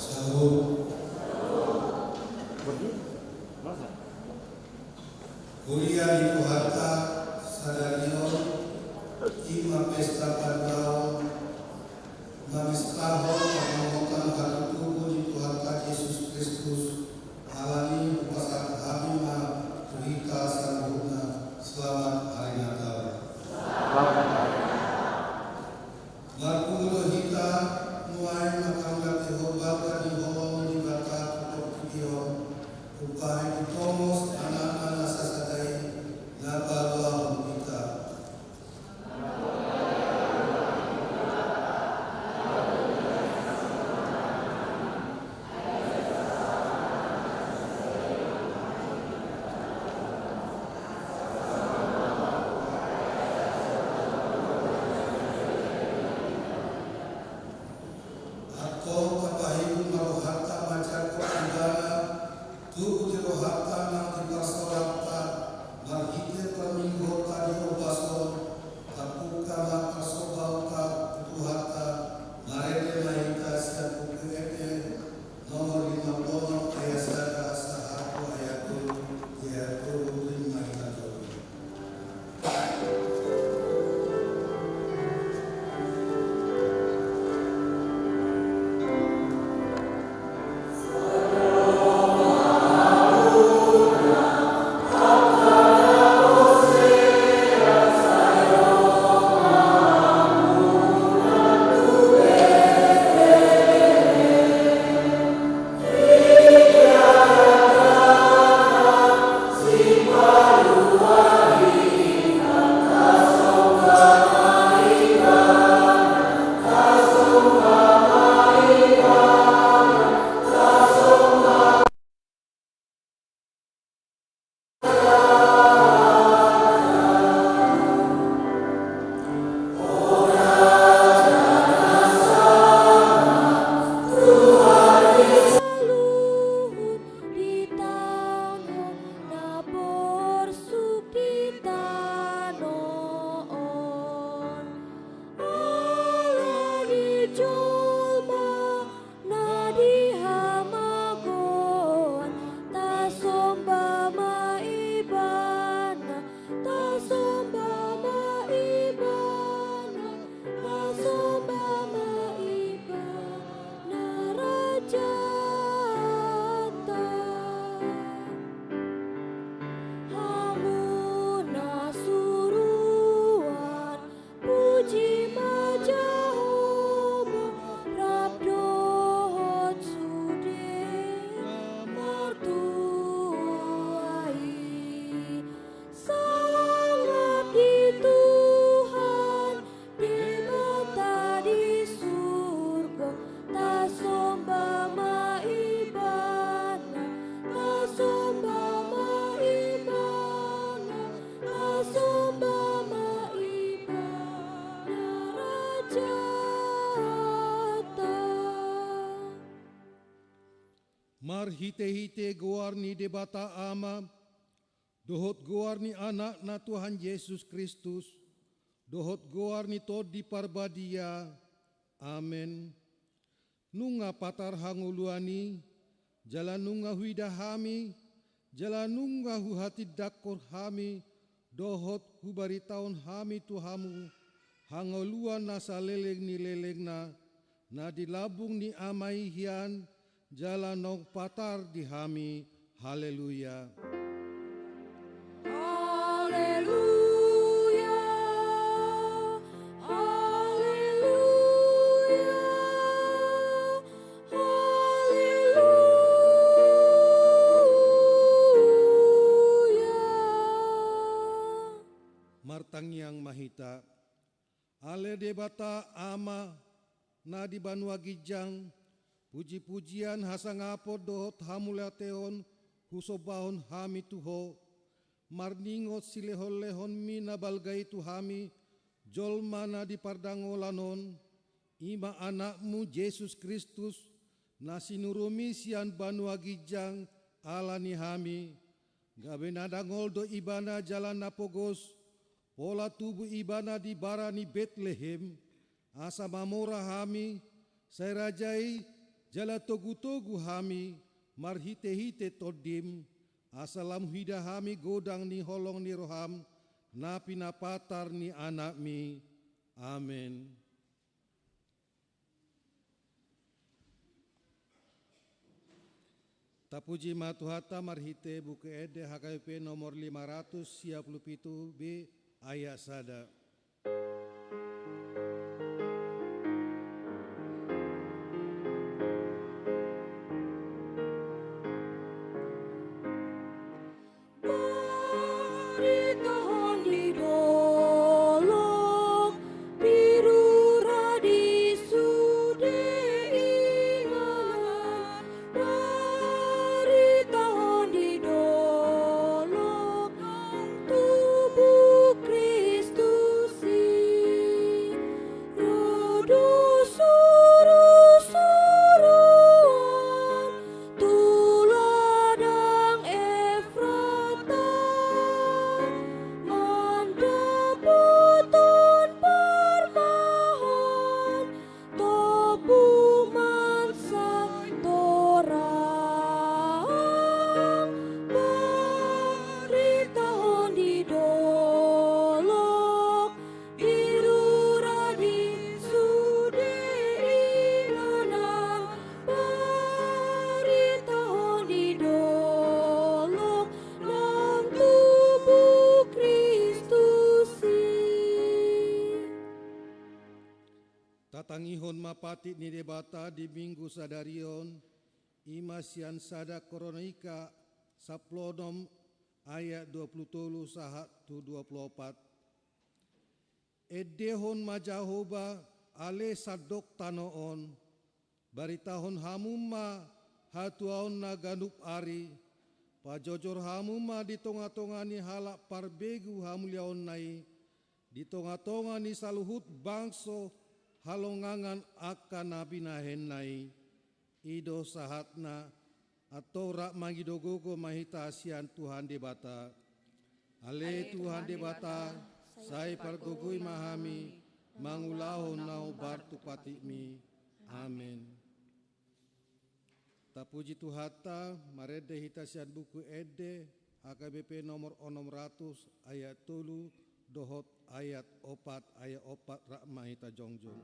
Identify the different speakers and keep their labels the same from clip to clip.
Speaker 1: Sahur. Kuliah di Tuharta Sadarion Ima Pesta Padao Mamistaho Pamamokan Hati Tubuh di Tuharta Yesus Kristus Alani Upasat Habima Tuhika Sangguna. Selamat Hari Natal. Markulo Hita Nuai Makamla Tehoba Kani Homo di Bata Tutup Tidion Upahe di Tomos Anak-anak Sasadai Nabalwa Hita. Atau kapahimu marohata macar kotandana tubuh dirohata nang dipasorata marhite perminggota diobason tapuka mapasobauta tutuhata marete mahita siapu keete nomor 50 ayasada sahaku ayatul yatul mahita jodoh.
Speaker 2: Marhite-hite goarni debata ama, dohot goarni anak na Tuhan Yesus Kristus, dohot goarni todi parbadia, amen. Nunga patar hanguluani, jalan nunga huidahami, jalan nunga huhati dakor hami, dohot hubari taun hami Tuhamu, hanguluan nasa leleng ni lelengna, na dilabung ni amai hian, jalan nong patar di hami, haleluya.
Speaker 3: Haleluya, haleluya, haleluya.
Speaker 2: Martang yang mahita, ale debata ama, na di banua gijang, puji-pujian hasangapo dohot hamulateon husobahon hami tuho marningot silehon-lehon mina balgai tuhami jolmana di pardangolanon ima anakmu Yesus Kristus nasinurumi sian banua gijang alani hami gabe nadangol do ibana jalan napogos pola tubuh ibana di barani Bethlehem asa mamora hami saya rajai jala togu-togu hami marhite-hite todim, asalam hida hami godang ni holong ni roham, napi na patar ni anak mi. Amin. Tapuji matuhata marhite buku ede HKBP nomor 557B ayat sada. Tatangihon mapati ni debata di minggu sadarion, imasian sada koronika saplodom ayat 23 sahat tu 24. Edehon majahoba ale sadok tanoon, baritahon hamuma hatuaon na ganup ari, pajojor hamuma di tonga-tongani halak parbegu hamuliaon nai, di tonga-tongani saluhut bangso halongangan akan nabi nahen nai, ido sahatna atau rak mangidogogo mahita asian Tuhan debata. Ale Tuhan debata, sai pargogoi mahami, mangulahon nau bartu patimi. Amin. Tapuji Tuhata, marede hita sian buku ede, HKBP nomor 600 ayat 3 dohot ayat 4 rak mahita jongjong.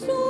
Speaker 3: So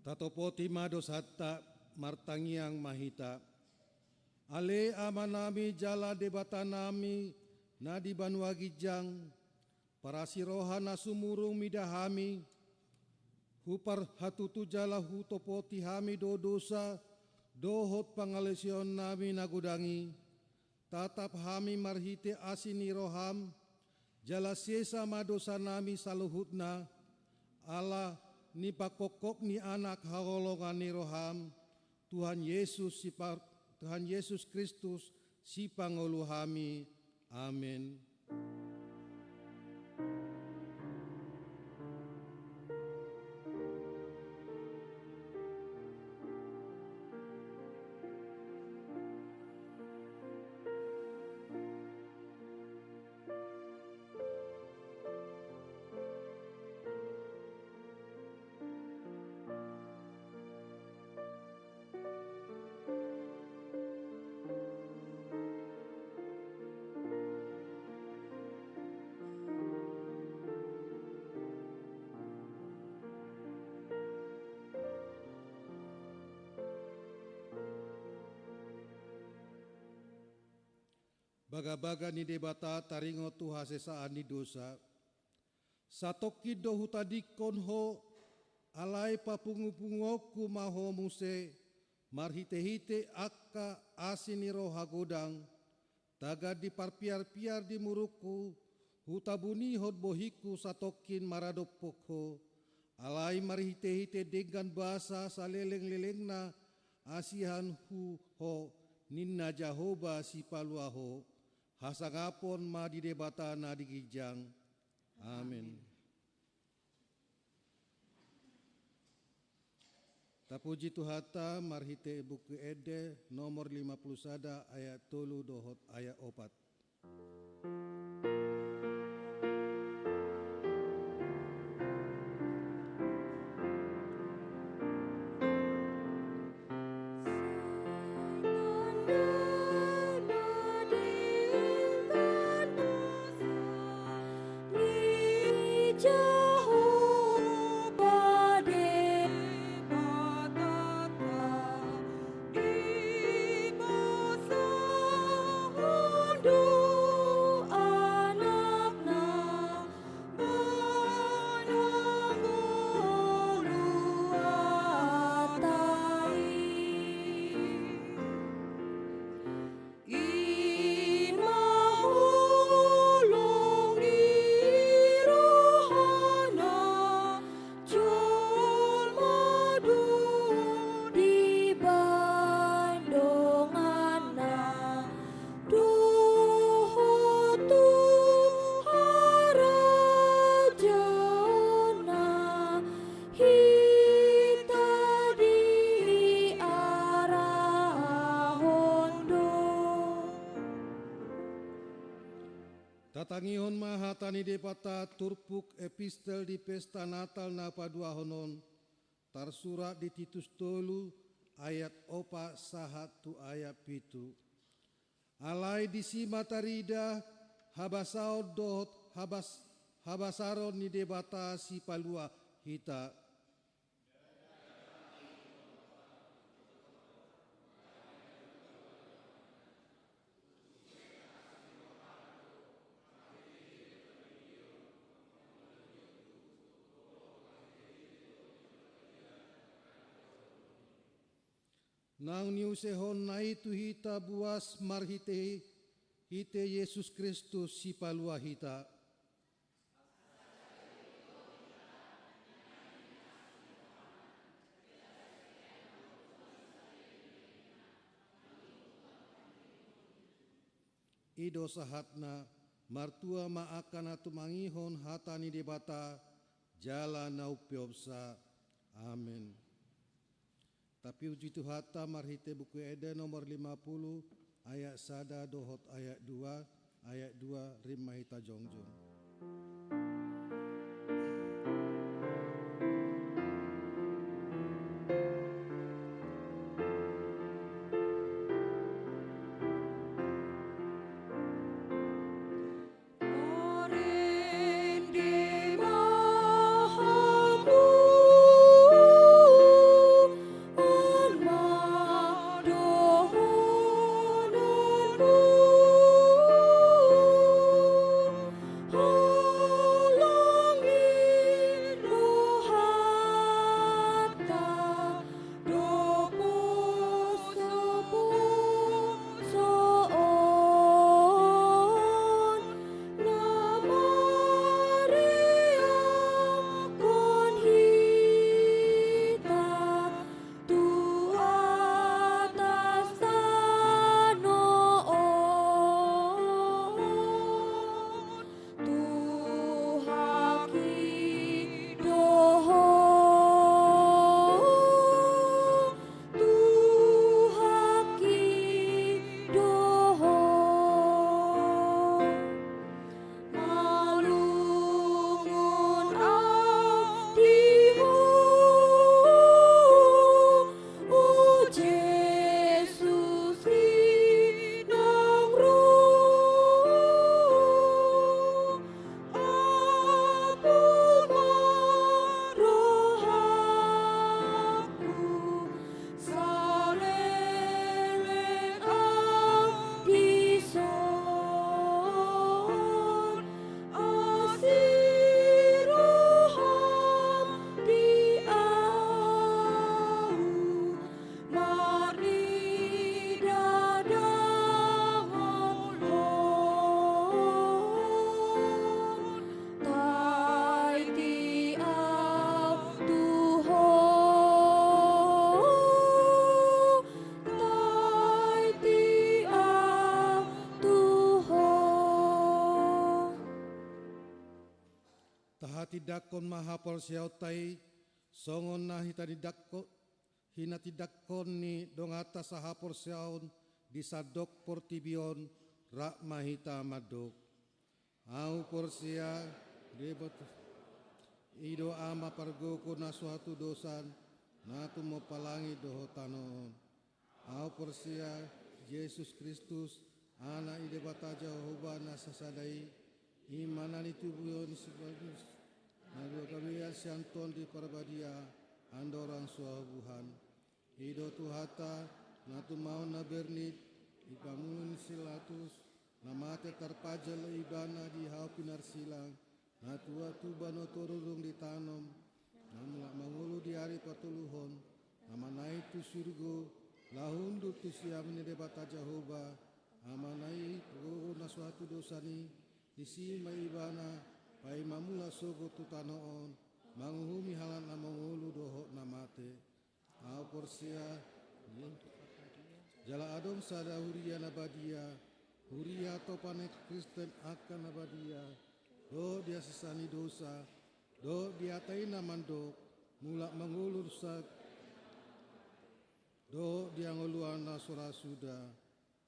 Speaker 2: Tatopoti mados hatta martangiang mahita. Ale amanami jala debatanami nadi banua gijang. Para sirohana sumurung midahami. Hupar hatutu jala hutopoti hami do dosa. Dohot pangalesion nami nagudangi. Tatap hami marhite asini roham. Jala sesa madosa nami saluhutna. Allah ni pakokok ni anak hagolongan ni roham. Tuhan Yesus Kristus si pangulu hami. Amin. Baga-baga ni debata taringo tuha sesaan ni dosa. Satoki dohu tadi konho alai papungu-pungoku maho muse. Marhite-hite akka asini roha godang. Taga di parpiar-piar di muruku. Hutabuni hot bohiku satokin maradopoko. Alai marhite-hite dengan bahasa saleleng-lelengna. Asihan hu ho ninna Jahoba si paluaho. Hasangapon ma di debata na di gijang. Amin. Tapuji Tuhata marhite buku ede nomor 50 sada ayat 3 dohot ayat 4. Tatangihon mahatani depata turpuk epistel di pesta Natal na paduahonon tarsurat di Titus 3 ayat 4 sahatu ayat 7. Alai disi matarida habasao dot habasaron ni debata si palua hita. Nang niusehon na itu hita buas marhite hite Yesus Kristus si palua hita. Ido sahatna martua maakana tumangihon hatani debata jala naupiopsa. Amin. Tapi uji Tuhata marhite buku ede nomor 50 ayat sada dohot ayat 2 rimah hita jongjong. dakon mahapol siautai songon na hinatidakon ni dongata sahapor siaon di sadok portibion rak mahita madok. Au porsia debat ido ama pargoko na suatu dosan na mo palangi doho tanon. Au porsia Yesus Kristus ana ide bata Jehovah na sasadai imanani tubuyon sebagus na dua kami sianton di parbadia andorang suabuhan ido tuhata na tumau na bernit ipamun silatus na mate terpajal ibana di hau pinar silang na tua tubano torurung ditanam na mulak mangulu di hari patuluhon na manai tu surgo lahundu tu siamini debata Jehovah amanai go na suatu dosani isi maibana pai mamula sogo tu tanoon manguhumi halan na mangulu doho na mate au porsia jala adom sada huria nabadia huria topane Kristen akan nabadia do dia sesani dosa do dia taina mandok mulak mangulur sak do dia ngoluana sura sudah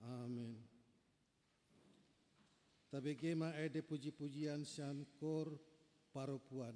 Speaker 2: amin. Tapi kema ede puji-pujian sian kor paropuan.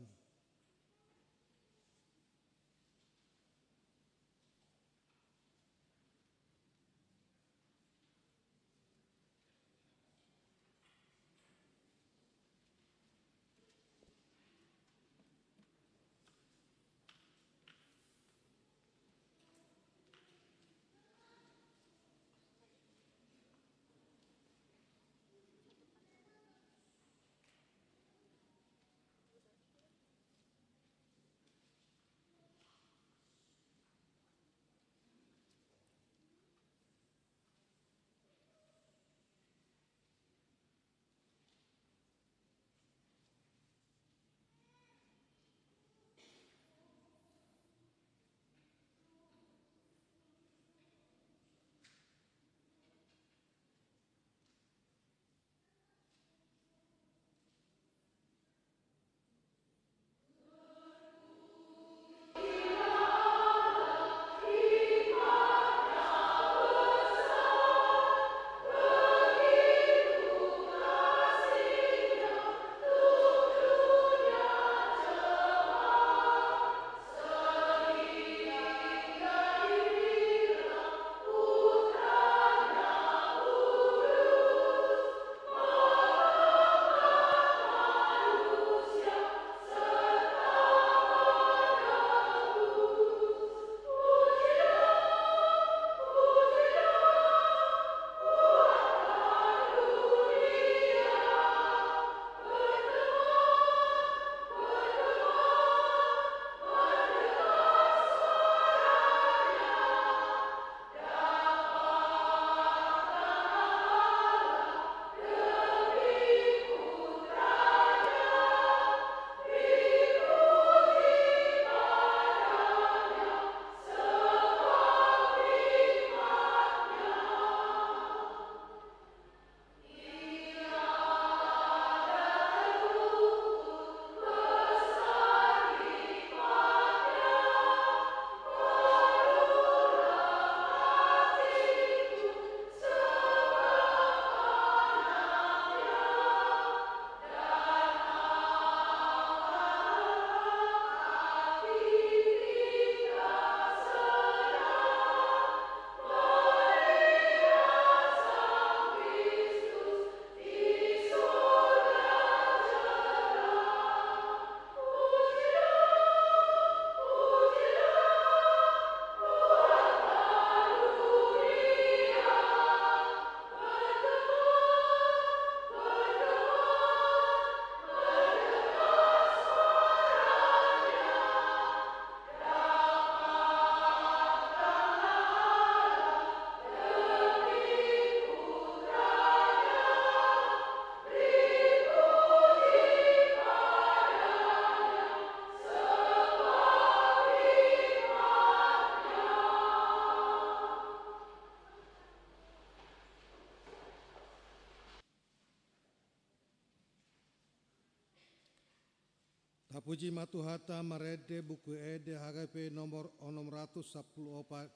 Speaker 2: Puji matuhata marede buku ede HGP nomor 614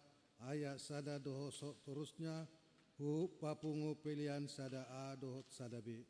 Speaker 2: ayat sada doho terusnya hu papungu pilihan sada A doho sada B.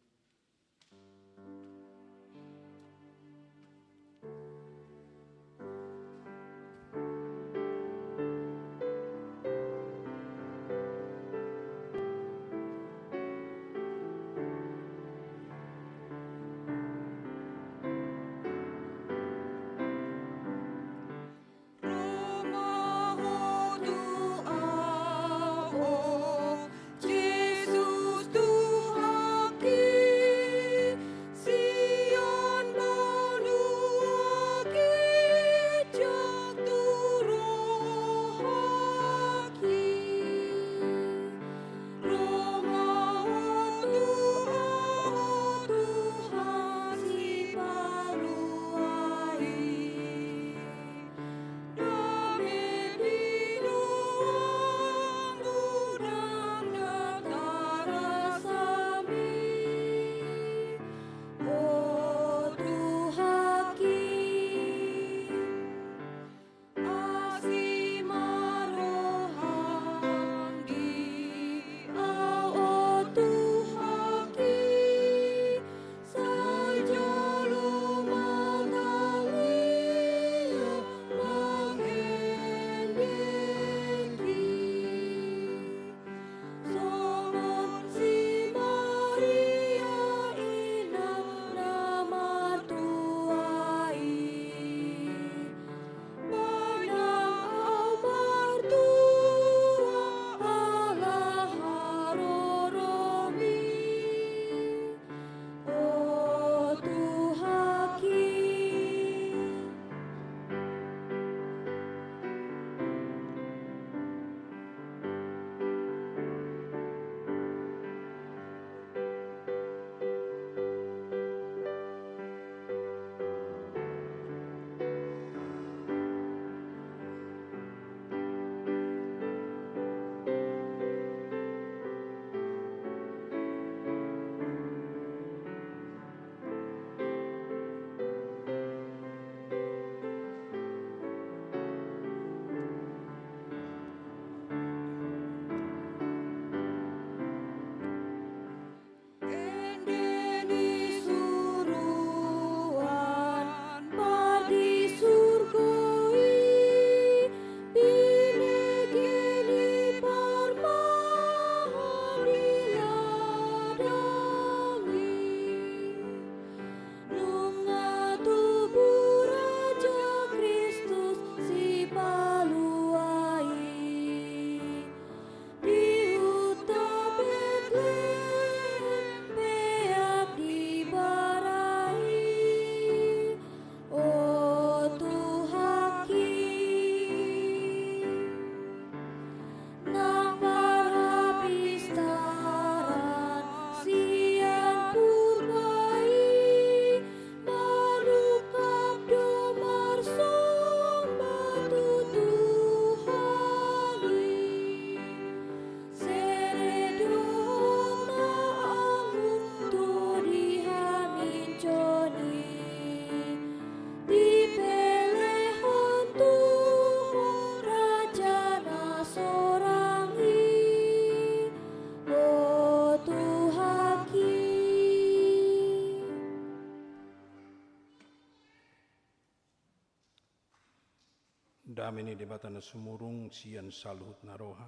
Speaker 4: Damini debatana sumurung sian saluhut naroha.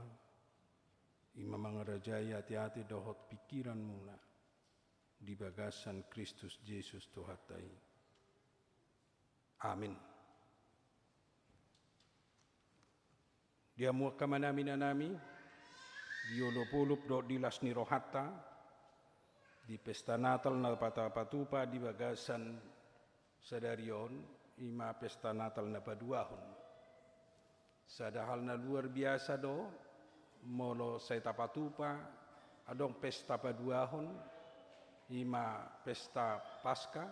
Speaker 4: Ima mangarajaya hati-hati dohot pikiran muna. Di bagasan Kristus Yesus Tuhatai. Amin. Dia muaka manami nanami. Diolopulup do dilas ni rohata. Di pesta Natal na patapatupa di bagasan sadarion. Ima pesta Natal na paduahon. Sadahal na luar biasa do, molo sa tapatupa, adong pesta paduahon, ima pesta Paskah,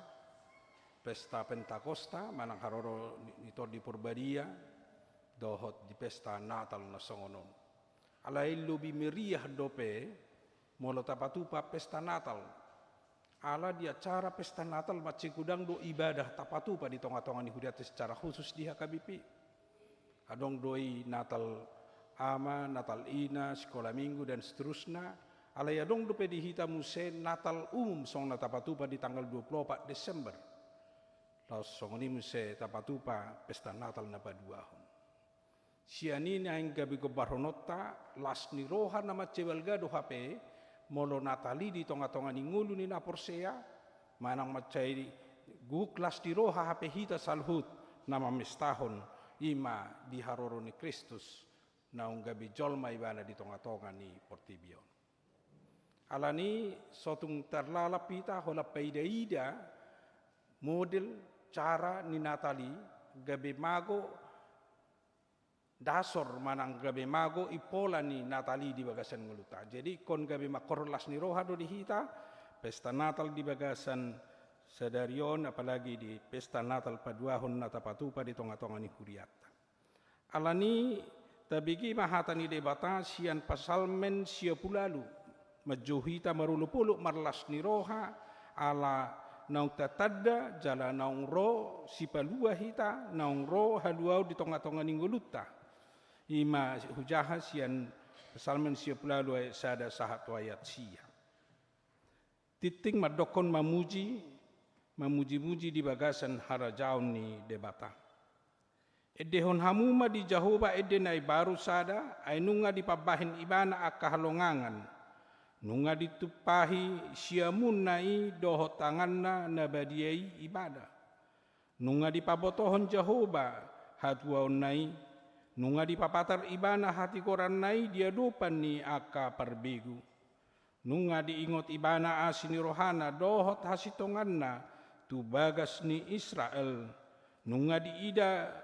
Speaker 4: pesta Pentakosta, manang haroro ito di Purbadia, dohot di pesta Natal na songonon. Alay lubi meriah dope, molo tapatupa pesta Natal, ala di acara pesta Natal macikudang do ibadah tapatupa di tonga-tonga ni huriat secara khusus di HKBP. Adong doi Natal ama, Natal ina, sekolah minggu dan seterusnya. Ala ya dong do pedihita muse Natal umum song na tapatupa di tanggal 24 Desember. Laos song ni muse tapatupa pesta Natal na paduahon. Siani na yang gabi ko baronota las ni roha na macewelga do HP molo Natali di tonga-tonga ni ngulu ni naporsea manang macai guklas di roha HP hita salhut nama mestahon ima di haroro ni Kristus na gabi jolma ibana di tonga-tonga ni Portibion. Alani sotung terlalap pita hola paidaida model cara ni Natali gabi mago dasor manang gabe mago ipola ni Natali di bagasan nguluta. Jadi kon gabe makorlas ni roha do dihita pesta Natal di bagasan sadarion apalagi di pesta Natal paduahon na tapatupa di tonga-tonga ni huriata. Alani tabigi mahata ni debata sian pasalmen sia pulalu majuhita marulu-pulu marlas ni roha ala naung tatadda jala naung ro sipalua hita naung ro haluau di tonga-tonga ni nguluta. Ima hujaha sian pesalmen sia pulalu sada sahat ayat sia. Titing madokon mamuji-muji di bagasan harajaun ni debata. Edehon hamuma di Jahoba ede nai baru sada ay nunga di pabahin ibana akahalongangan. Nunga ditupahi siamun nai doho tanganna nabadiai ibadah. Nunga di pabotohon Jahoba hatuaon nai. Nunga di papatar ibana hati koran nai dia dupan ni aka perbegu. Nunga diingot ibana asini rohana dohot hasitonganna tu bagas ni Israel. Nunga di ida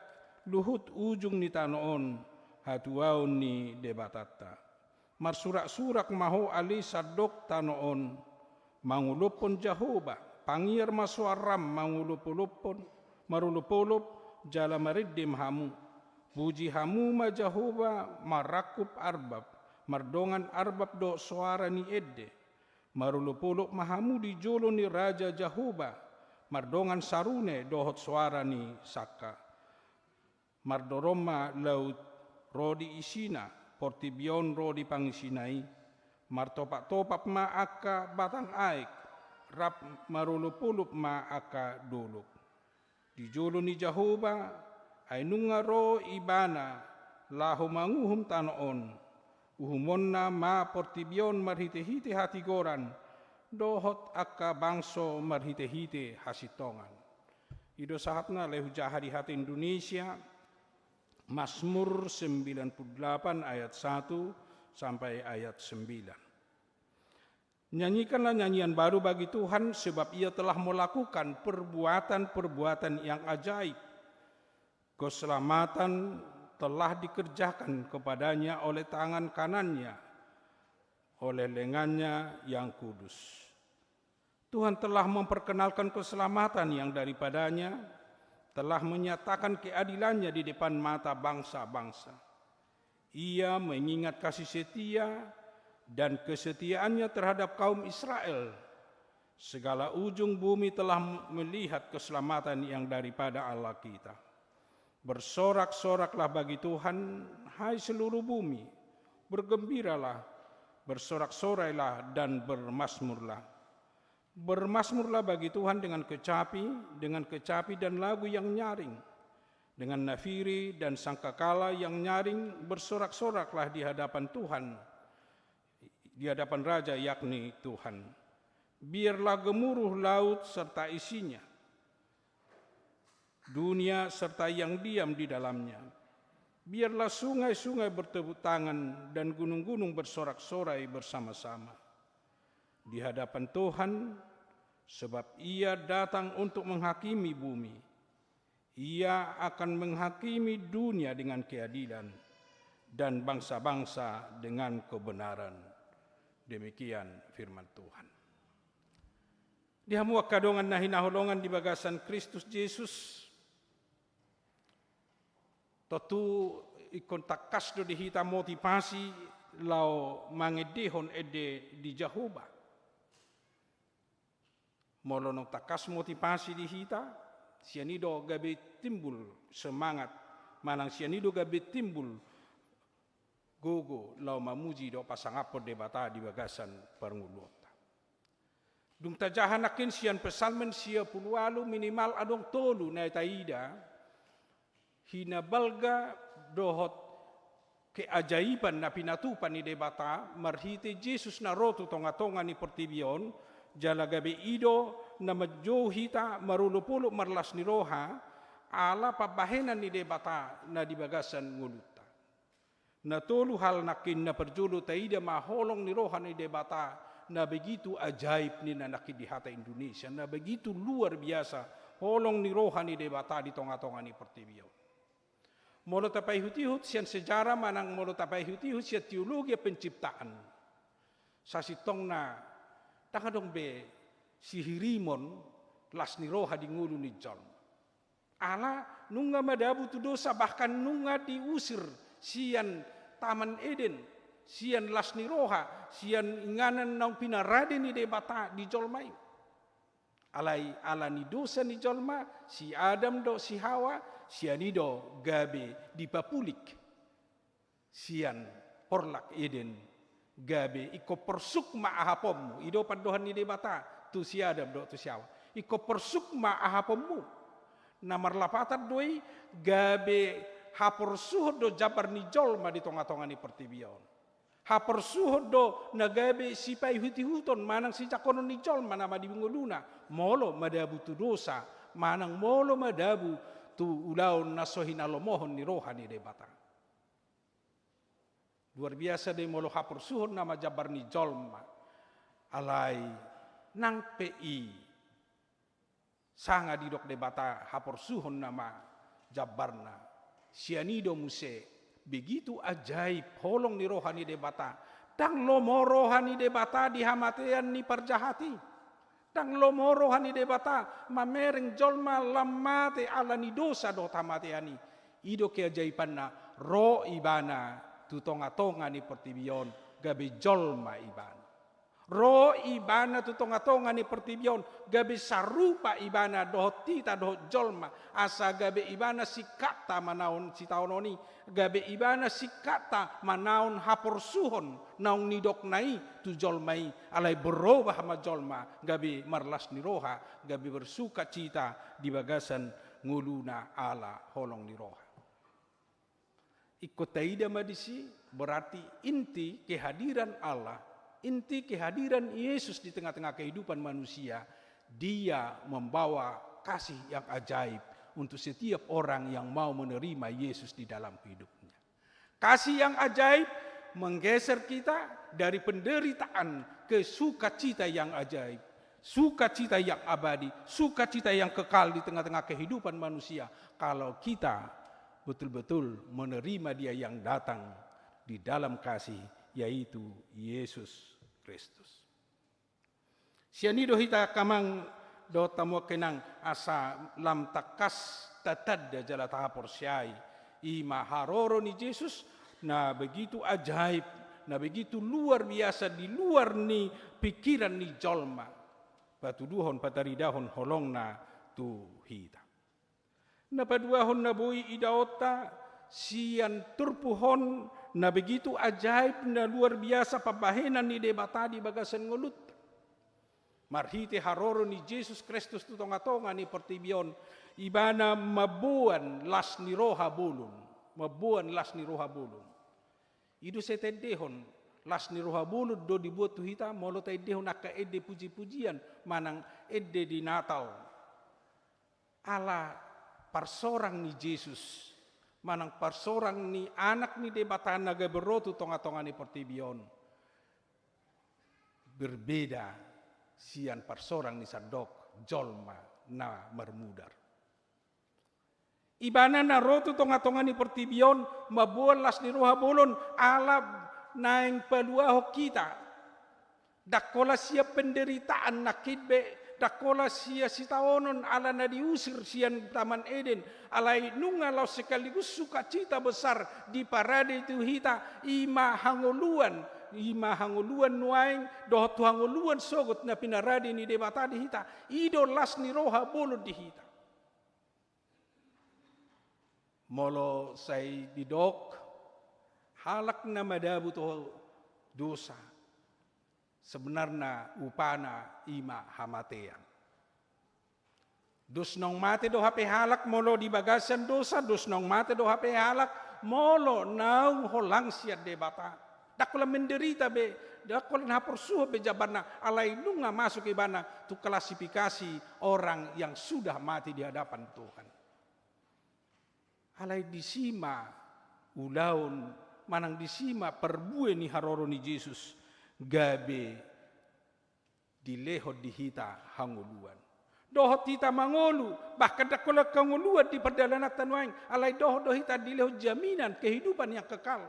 Speaker 4: luhut ujung ni tanoon hatuaon ni debatata. Marsurak-surak maho ali sadok tanoon mangulupon Jahoba. Pangir masuaram mangulupulupon marulupulup jala mariddim hamu. Puji hamu ma Jahoba marakup arbab, mardongan arbab do suara ni edde. Marulupuluk mahamu di jolo ni Raja Jahoba, mardongan sarune dohot suara ni Saka. Mardoroma laut rodi isina, Portibion rodi pangisinai, martopak-topak ma aka batang aik, rap marulupuluk ma aka doluk. Di jolo ni Jahoba, ay nunga ro ibana lahu manguhum tanoon uhumonna ma Portibion marhite-hite hatigoran dohot akka bangso marhite-hite hasitongan. Ido sahatna lehu jahari hati Indonesia Mazmur 98 ayat 1 sampai ayat 9. Nyanyikanlah nyanyian baru bagi Tuhan sebab ia telah melakukan perbuatan-perbuatan yang ajaib. Keselamatan telah dikerjakan kepadanya oleh tangan kanannya, oleh lengannya yang kudus. Tuhan telah memperkenalkan keselamatan yang daripadanya, telah menyatakan keadilannya di depan mata bangsa-bangsa. Ia mengingat kasih setia dan kesetiaannya terhadap kaum Israel. Segala ujung bumi telah melihat keselamatan yang daripada Allah kita. Bersorak-soraklah bagi Tuhan, hai seluruh bumi. Bergembiralah, bersorak-sorailah dan bermasmurlah. Bermasmurlah bagi Tuhan dengan kecapi dan lagu yang nyaring. Dengan nafiri dan sangkakala yang nyaring, bersorak-soraklah di hadapan Tuhan, di hadapan Raja yakni Tuhan. Biarlah gemuruh laut serta isinya, dunia serta yang diam di dalamnya. Biarlah sungai-sungai bertepuk tangan dan gunung-gunung bersorak-sorai bersama-sama di hadapan Tuhan, sebab Ia datang untuk menghakimi bumi. Ia akan menghakimi dunia dengan keadilan dan bangsa-bangsa dengan kebenaran. Demikian firman Tuhan. Di hamuak kadongan na hinaholongan di bagasan Kristus Yesus, totu ikon takas do dihita motivasi lau mangedehon ede di Jahoba. Molono takas motivasi di hita, sianido gabe timbul semangat, manang sianido gabe timbul gogo lau mamuji do pasangapo debata di bagasan pernguluota. Dung tajahanakin sian pesalmen sia pulualu minimal adong tolu na taida, hina balga dohot keajaiban na pinatupan ni debata, marhite Jesus na roto tonga-tonga ni pertibion, jala gabe ido na majohita marulupulo marlas ni roha, ala pabahenan ni debata na di bagasan nguluta. Na tolu hal nakin na perjulu taida maholong ni roha ni debata, na begitu ajaib ni nanaki di hata Indonesia, na begitu luar biasa holong ni roha ni debata di tonga-tonga ni pertibion. Molo tapai hutihut sian sejarah manang molo tapai hutihut sian teologi penciptaan. Sasitong na takadong be sihirimon las ni roha di ngulu ni John. Ala nunga madabu tu dosa bahkan nunga diusir sian Taman Eden, sian las ni roha, sian inganan naung pinarade ni debata di Jolmai. Alai ala ni dosa ni Jolma, si Adam do si Hawa, sianido gabe di papulik. Sian porlak Eden gabe iko persukma ahapommu. Ido pandohan ni debata tu si Adam do tu si Hawa. Iko persukma ahapommu. Namar lapatan doi gabe hapor suhud do jabar ni Jolma di tonga-tonga ni pertibion. Hapor suhud do nagabe sipai huti-huton manang si cakono ni Jolma nama di bunguluna. Molo madabu tu dosa, manang molo madabu tu ulaun nasohin alomohon ni roha ni debata. Luar biasa deh molo hapor suhud nama jabar ni Jolma. Alai nang PI sanga didok debata hapor suhud nama jabarna. Sianido muse begitu ajaib holong ni rohani debata. Tang lomo rohani debata di hamatean ni parjahati. Tang lomo rohani debata mamereng Jolma lamate ala ni dosa do tamateani. Ido keajaibanna ro ibana tu tonga-tonga ni pertibion gabe Jolma ibana. Ro ibana tu tonga-tonga ni pertibion gabe sarupa ibana dohot tita dohot Jolma asa gabe ibana sikata manaon si taononi gabe ibana sikata manaon hapor suhon naung nidok nai tu Jolmai alai berubah ma Jolma gabe marlas ni roha gabe bersuka cita di bagasan nguluna ala holong ni roha. Ikut taida madisi berarti inti kehadiran Allah. Inti kehadiran Yesus di tengah-tengah kehidupan manusia, dia membawa kasih yang ajaib untuk setiap orang yang mau menerima Yesus di dalam hidupnya. Kasih yang ajaib menggeser kita dari penderitaan ke sukacita yang ajaib, sukacita yang abadi, sukacita yang kekal di tengah-tengah kehidupan manusia. Kalau kita betul-betul menerima Dia yang datang di dalam kasih, yaitu Yesus Kristus. Sianido hita kamang do tamo kenang asa lam takas tatad jala tahapor syai ima haroro ni Yesus na begitu ajaib, na begitu luar biasa di luar ni pikiran ni Jolma. Patuduhon pataridahon holong na tu hita. Na paduahon na bui idaota sian turpuhon na begitu ajaib na luar biasa pabahenan ni debata di bagasan ngulut. Marhite haroro ni Jesus Kristus tu tonga-tonga ni pertibion ibana mabuan las ni roha bulun. Mabuan las ni roha bulun. Idu setedehon las ni roha bulun do dibuat tu hita molo tedehon aka ede puji-pujian manang ede di Natal. Ala parsorang ni Jesus manang parsorang ni anak ni debata naga berotu tonga-tonga ni pertibion. Berbeda sian parsorang ni sadok Jolma na marmudar. Ibana na rotu tonga-tonga ni pertibion mabuan las ni roha bolon alab naing paluaho kita. Dakola siap penderitaan nakidbe dakola sia sitaonon ala na diusir sian Taman Eden alai nungalau sekaligus sukacita besar di parade itu hita ima hangoluan ima hanguluan nuaing dohot tu hanguluan sogot na pinaradi ni debata di hita ido las ni roha bolo di hita molo say didok halak na madabu to dosa sebenarnya upana ima hamatean dus nong mate do hape halak molo di bagasan dosa dus nong mate do hape halak molo naung holang siat debata dakola menderita be dakola hapursuh be jabana alai nunga masuk ibana tu klasifikasi orang yang sudah mati di hadapan Tuhan alai disima ulaun manang disima perbue ni haroro ni Yesus gabe dilehod di hita hanguluan dohot hita mangolu bahkan dakola kanguluan di perjalanan tanwaing alai dohot hita dilehod jaminan kehidupan yang kekal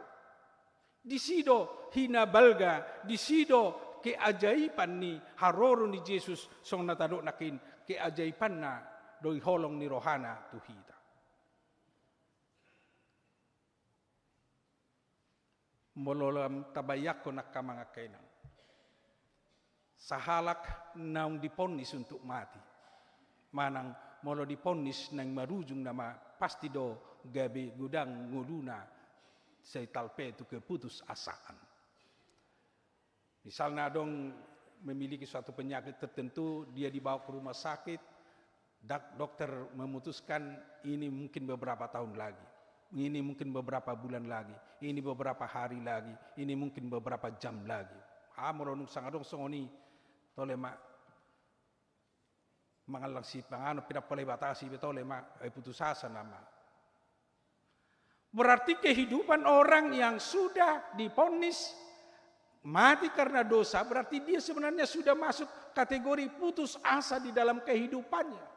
Speaker 4: di sido hina balga di sido keajaiban ni haroro ni Yesus song natadok nakin keajaiban na doi holong ni rohana tu hita mololam tabayak ko nakamanga kainang sahalak naung diponis untuk mati manang molo diponis nang marujung nama pasti do gabe gudang nguluna say talpe tu keputus asaan misalnya dong memiliki suatu penyakit tertentu dia dibawa ke rumah sakit dokter memutuskan ini mungkin beberapa tahun lagi ini mungkin beberapa bulan lagi ini beberapa hari lagi ini mungkin beberapa jam lagi molonung sangadong songoni tole mak mangalang si pangano pinapalay batasi betole mak putus asa nama berarti kehidupan orang yang sudah diponis mati karena dosa berarti dia sebenarnya sudah masuk kategori putus asa di dalam kehidupannya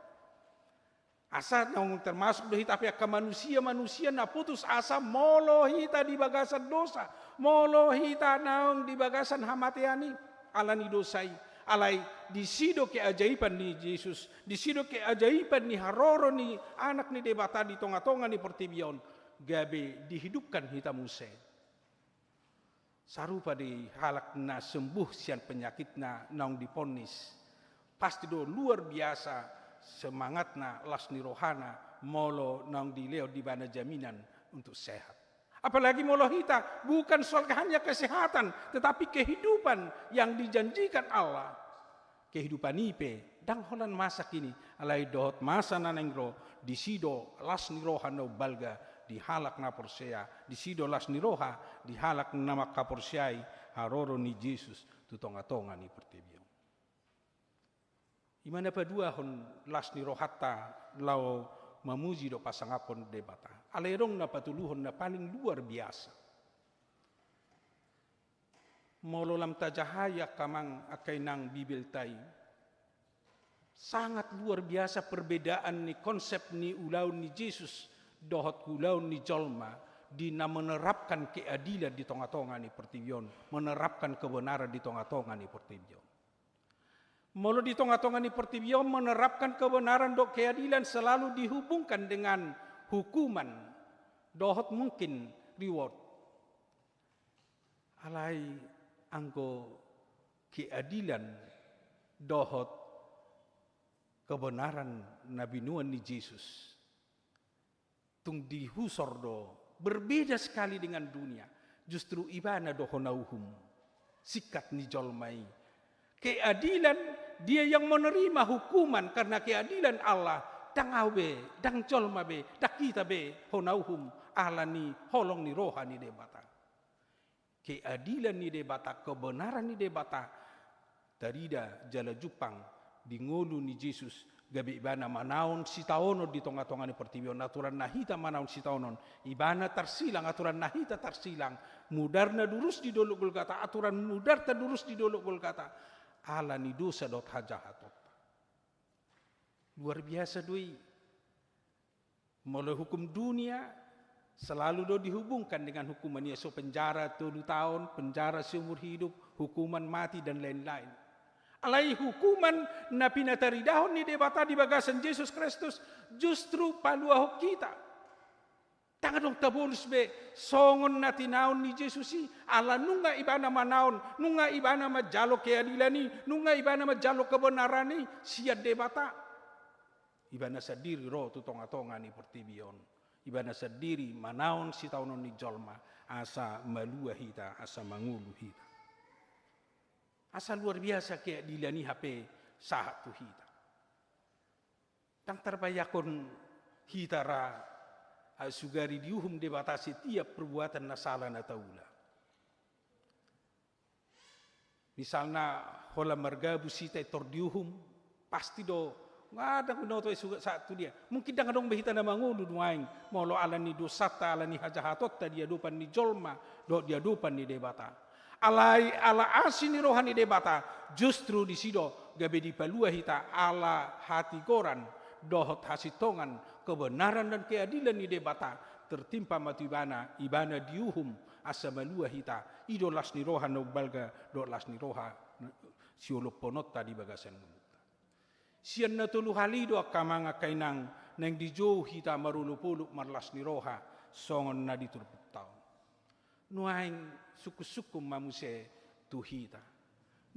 Speaker 4: asa nang termasuk dohi tapi ke manusia na putus asa molo hita di bagasan dosa molo hita naung di bagasan hamateani alani dosai alai di sido keajaiban ni Yesus di sido keajaiban ni haroro ni anak ni debata di tonga-tonga ni pertibion gabe dihidupkan hita muse sarupa di halak na sembuh sian penyakit na naung diponis pasti do luar biasa semangatna las ni rohana molo nang dileo di bana jaminan untuk sehat apalagi molo hita bukan soal hanya kesehatan tetapi kehidupan yang dijanjikan Allah kehidupan ipe dang holan masa kini alai dohot masa nanengro di sido las ni rohana balga di halak na porsea di sido las ni roha di halak nama kaporsiai haroro ni Yesus tu tonga-tonga ni pertibio imana padua hon las ni rohata lau mamuji do pasangapon debata alerong na patuluhon na paling luar biasa mololam tajahaya kamang akay nang bibil tay sangat luar biasa perbedaan ni konsep ni ulaun ni Yesus dohot ulaun ni jolma di na menerapkan keadilan di tonga-tonga ni pertibion menerapkan kebenaran di tonga-tonga ni pertibion molo di tonga-tonga ni pertibion menerapkan kebenaran do keadilan selalu dihubungkan dengan hukuman dohot mungkin reward alai anggo keadilan dohot kebenaran nabi nuan ni Yesus tung dihusor do berbeda sekali dengan dunia justru ibana do honauhum sikat ni jolmai keadilan dia yang menerima hukuman karena keadilan Allah dang awe dang jolma be dak kita be honauhum alani holong ni rohani debata keadilan ni debata kebenaran ni debata darida jala jupang di ngolu ni Yesus gabe ibana manaon si taono di tonga-tonga ni pertibion aturan nahita manaon si taonon ibana tarsilang aturan nahita tarsilang mudarna durus di dolok Golgata aturan mudar ta durus di dolok Golgata ala ni dosa dot hajahatot luar biasa doi mulai hukum dunia selalu do dihubungkan dengan hukuman Yesus penjara 7 tahun penjara seumur hidup hukuman mati dan lain-lain alai hukuman na pinataridahon ni debata di bagasan Yesus Kristus justru paluahok kita Tanga dong tabolus be songon na tinaon ni Jesus ala nunga ibana manaon, nunga ibana majalo keadilani, nunga ibana majalo kebenarani sia debata. Ibana sadiri ro tu tonga-tonga ni pertibion. Ibana sadiri manaon si taunon ni jolma asa malua hita, asa mangulu hita. Asa luar biasa keadilani HP sahat tu hita. Tang terbayakon hita ra sugari diuhum dibatasi tiap perbuatan nasala na taula. Misalnya hola margabu sita tor diuhum pasti do ngada kuno to suga satu dia. Mungkin dang dong behita na mangulu duaing molo alani dosata alani hajahatot dia dupan ni jolma do dia dupan ni debata. Alai ala asini rohani debata justru di sido gabe di palua hita ala hati koran dohot hasitongan kebenaran dan keadilan di debata tertimpa matu ibana diuhum asa malua hita idolas ni roha no balga dolas ni roha sioloponota di bagasan mulut sian na tulu halido akamanga kainang nang dijauh hita marulupuluk marlas ni roha songon na diturputau nuaing suku-suku mamuse tu hita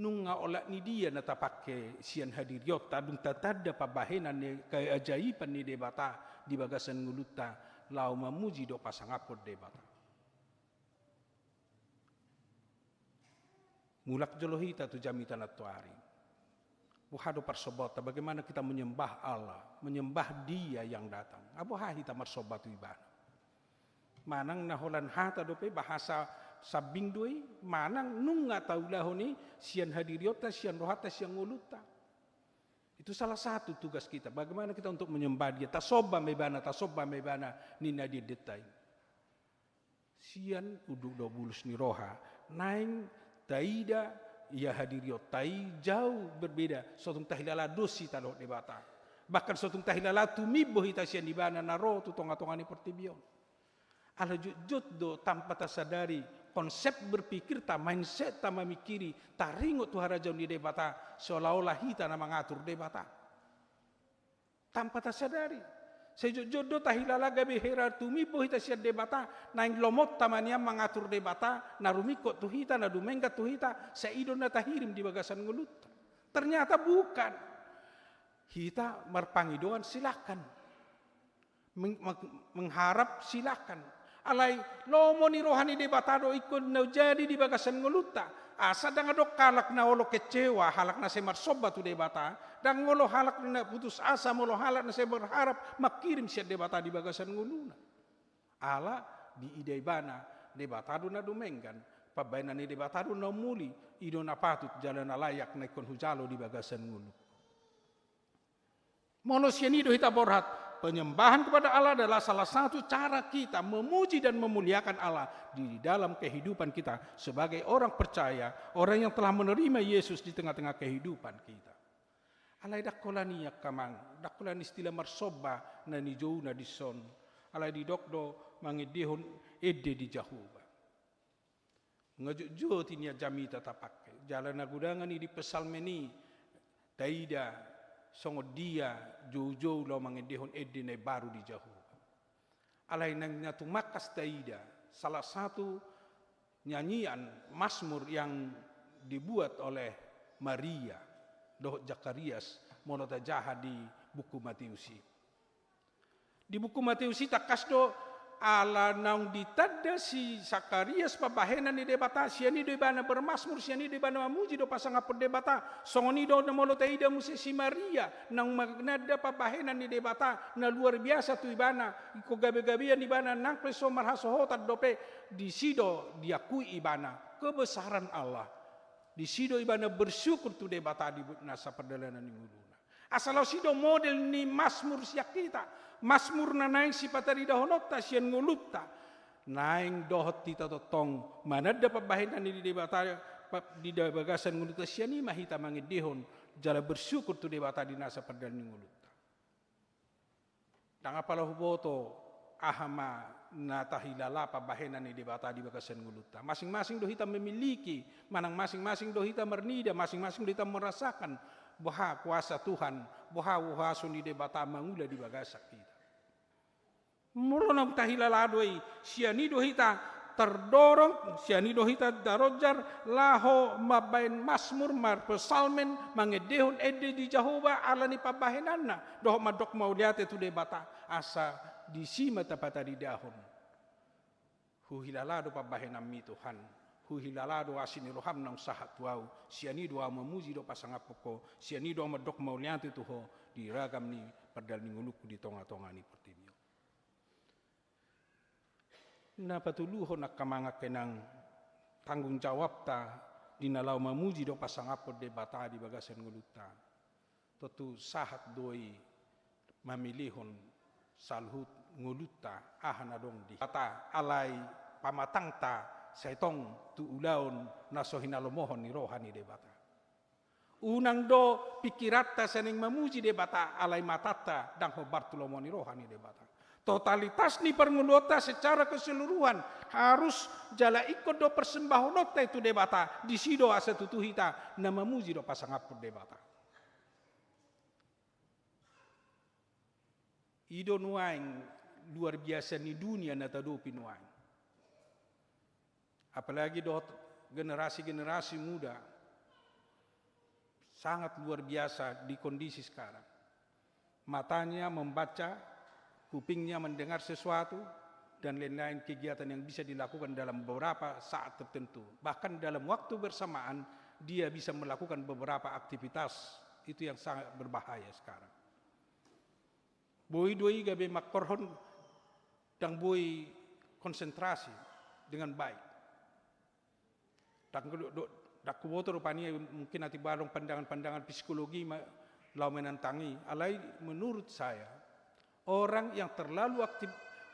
Speaker 4: nunga olat ni dia nata pakai sian hadiriot tadung tatada pabahenan ni keajaiban ni debata di bagasan nguluta lau mamuji do pasangapod debata mulak jolohita tu jamitan atuari buhado parsobota bagaimana kita menyembah Allah menyembah dia yang datang abuha hita marsobat ibana manang naholan hata dope bahasa sabing doi manang nunga taulah ni sian hadiriota sian rohata sian nguluta itu salah satu tugas kita bagaimana kita untuk menyembah dia tasoba mebana nina dia detai sian uduk do bulus ni roha naing taida ia hadiriot tai jauh berbeda sotung tahilala dosi talot debata bahkan sotung tahilala tumibo hita sian dibana naro tu tonga-tongani pertibion ala jut do tanpa tasadari konsep berpikir ta mindset ta memikiri ta ringot tu harajaun di debata seolah-olah hita na mengatur debata tanpa tasadari sejodoh tahilala gabe hera tumibo hita sia debata naing lomot tamania mengatur debata narumikot tu hita na dumengga tu hita seidon na tahirim di bagasan ngulut ternyata bukan hita marpangidoan silakan mengharap silakan alai lomo ni rohani debatado ikut na jadi di bagasan nguluta asa dang adok kalak na olo kecewa halak na semar sobat tu debata dang ngolo halak na putus asa molo halak na semar berharap makirim sia debata di bagasan nguluna ala di idai bana debatado na dumenggan pabaina ni debatado na muli ido na patut jalan na layak na ikon hujalo di bagasan ngulu mono sianido hita borhat penyembahan kepada Allah adalah salah satu cara kita memuji dan memuliakan Allah di dalam kehidupan kita sebagai orang percaya, orang yang telah menerima Yesus di tengah-tengah kehidupan kita. Alai dakolani yakamang, dakolani istilah marsoba na ni jou na dison, alai di dokdo mangidihon ede di jahuba. Ngajut ini jamita tapakai, jalan nagudangan di pesalmeni, taida songo dia jauh-jauh lo mangedehon edine baru di jauh. Alai nang nyatu makas taida salah satu nyanyian Mazmur yang dibuat oleh Maria doh Zakarias monota jaha di buku Matiusi. Di buku Matiusi takasdo ala naung ditada si Zakarias pabahenan di debata siani do ibana bermasmur siani do ibana mamuji do pasang apa debata songoni do molo taida musi si Maria nang magnada pabahenan di debata na luar biasa tu ibana iko gabe-gabean ibana nang preso marhasohotat dope di sido diakui ibana kebesaran Allah di sido ibana bersyukur tu debata di nasa perdalanan nguluna asal sido model ni Mazmur siak kita Mazmur na naing sipatari dahonota sian ngulutta naing dohot tita totong manada pabahenan di debata di bagasan ngulutta siani mahita mangedehon jala bersyukur tu debata di nasa perdan ngulutta dang apalah huboto ahama na tahilala pabahenan di debata di bagasan ngulutta masing-masing dohita memiliki manang masing-masing dohita mernida masing-masing dohita merasakan bahwa kuasa Tuhan bahwa sun di debata mangula di bagasak kita Mulonong tahilaladoi sianido hita terdorong sianido hita darojar laho mabain masmur mar pesalmen mangedehon ede di Jahoba alani pabahenanna doh madok mauliate tu debata asa di sima tapata di dahon huhilalado pabahenam mi Tuhan huhilalado asini roham nang sahat wau sianido memuji do pasangapoko sianido madok mauliate tuho di ragam ni perdal ninguluku di tonga-tonga ni pertimio na patuluho nak kamanga kenang tanggung jawab ta dinalau mamuji do pasangapod debata di bagasan nguluta totu sahat doi mamilihon salhut nguluta ahana dong di kata alai pamatangta saitong tu ulaon nasohinalomohon ni rohani debata unang do pikiratta seneng mamuji debata alai matata dang ho Bartolomo ni rohani debata totalitas ni perngulota secara keseluruhan harus jala ikut do persembahonota itu debata di sido asa tutuhita na mamuji do pasangapod debata ido nuaing luar biasa ni dunia na tadopi nuaing apalagi do generasi-generasi muda sangat luar biasa di kondisi sekarang matanya membaca kupingnya mendengar sesuatu dan lain-lain kegiatan yang bisa dilakukan dalam beberapa saat tertentu. Bahkan dalam waktu bersamaan dia bisa melakukan beberapa aktivitas itu yang sangat berbahaya sekarang. Boi doi gabe makorhon dan boi konsentrasi dengan baik. Dak kuboto rupanya mungkin nanti balong pandangan-pandangan psikologi lau menantangi. Alai menurut saya orang yang terlalu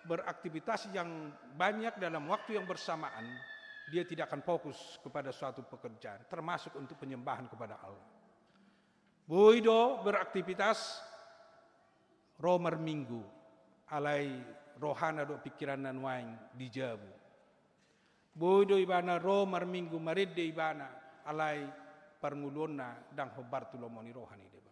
Speaker 4: beraktivitas yang banyak dalam waktu yang bersamaan, dia tidak akan fokus kepada suatu pekerjaan, termasuk untuk penyembahan kepada Allah. Boido beraktivitas romer minggu, alai rohana do pikiran nan waing dijabu. Boido ibana romer minggu marede ibana, alai parngulona dang ho Bartolomo ni rohani deba.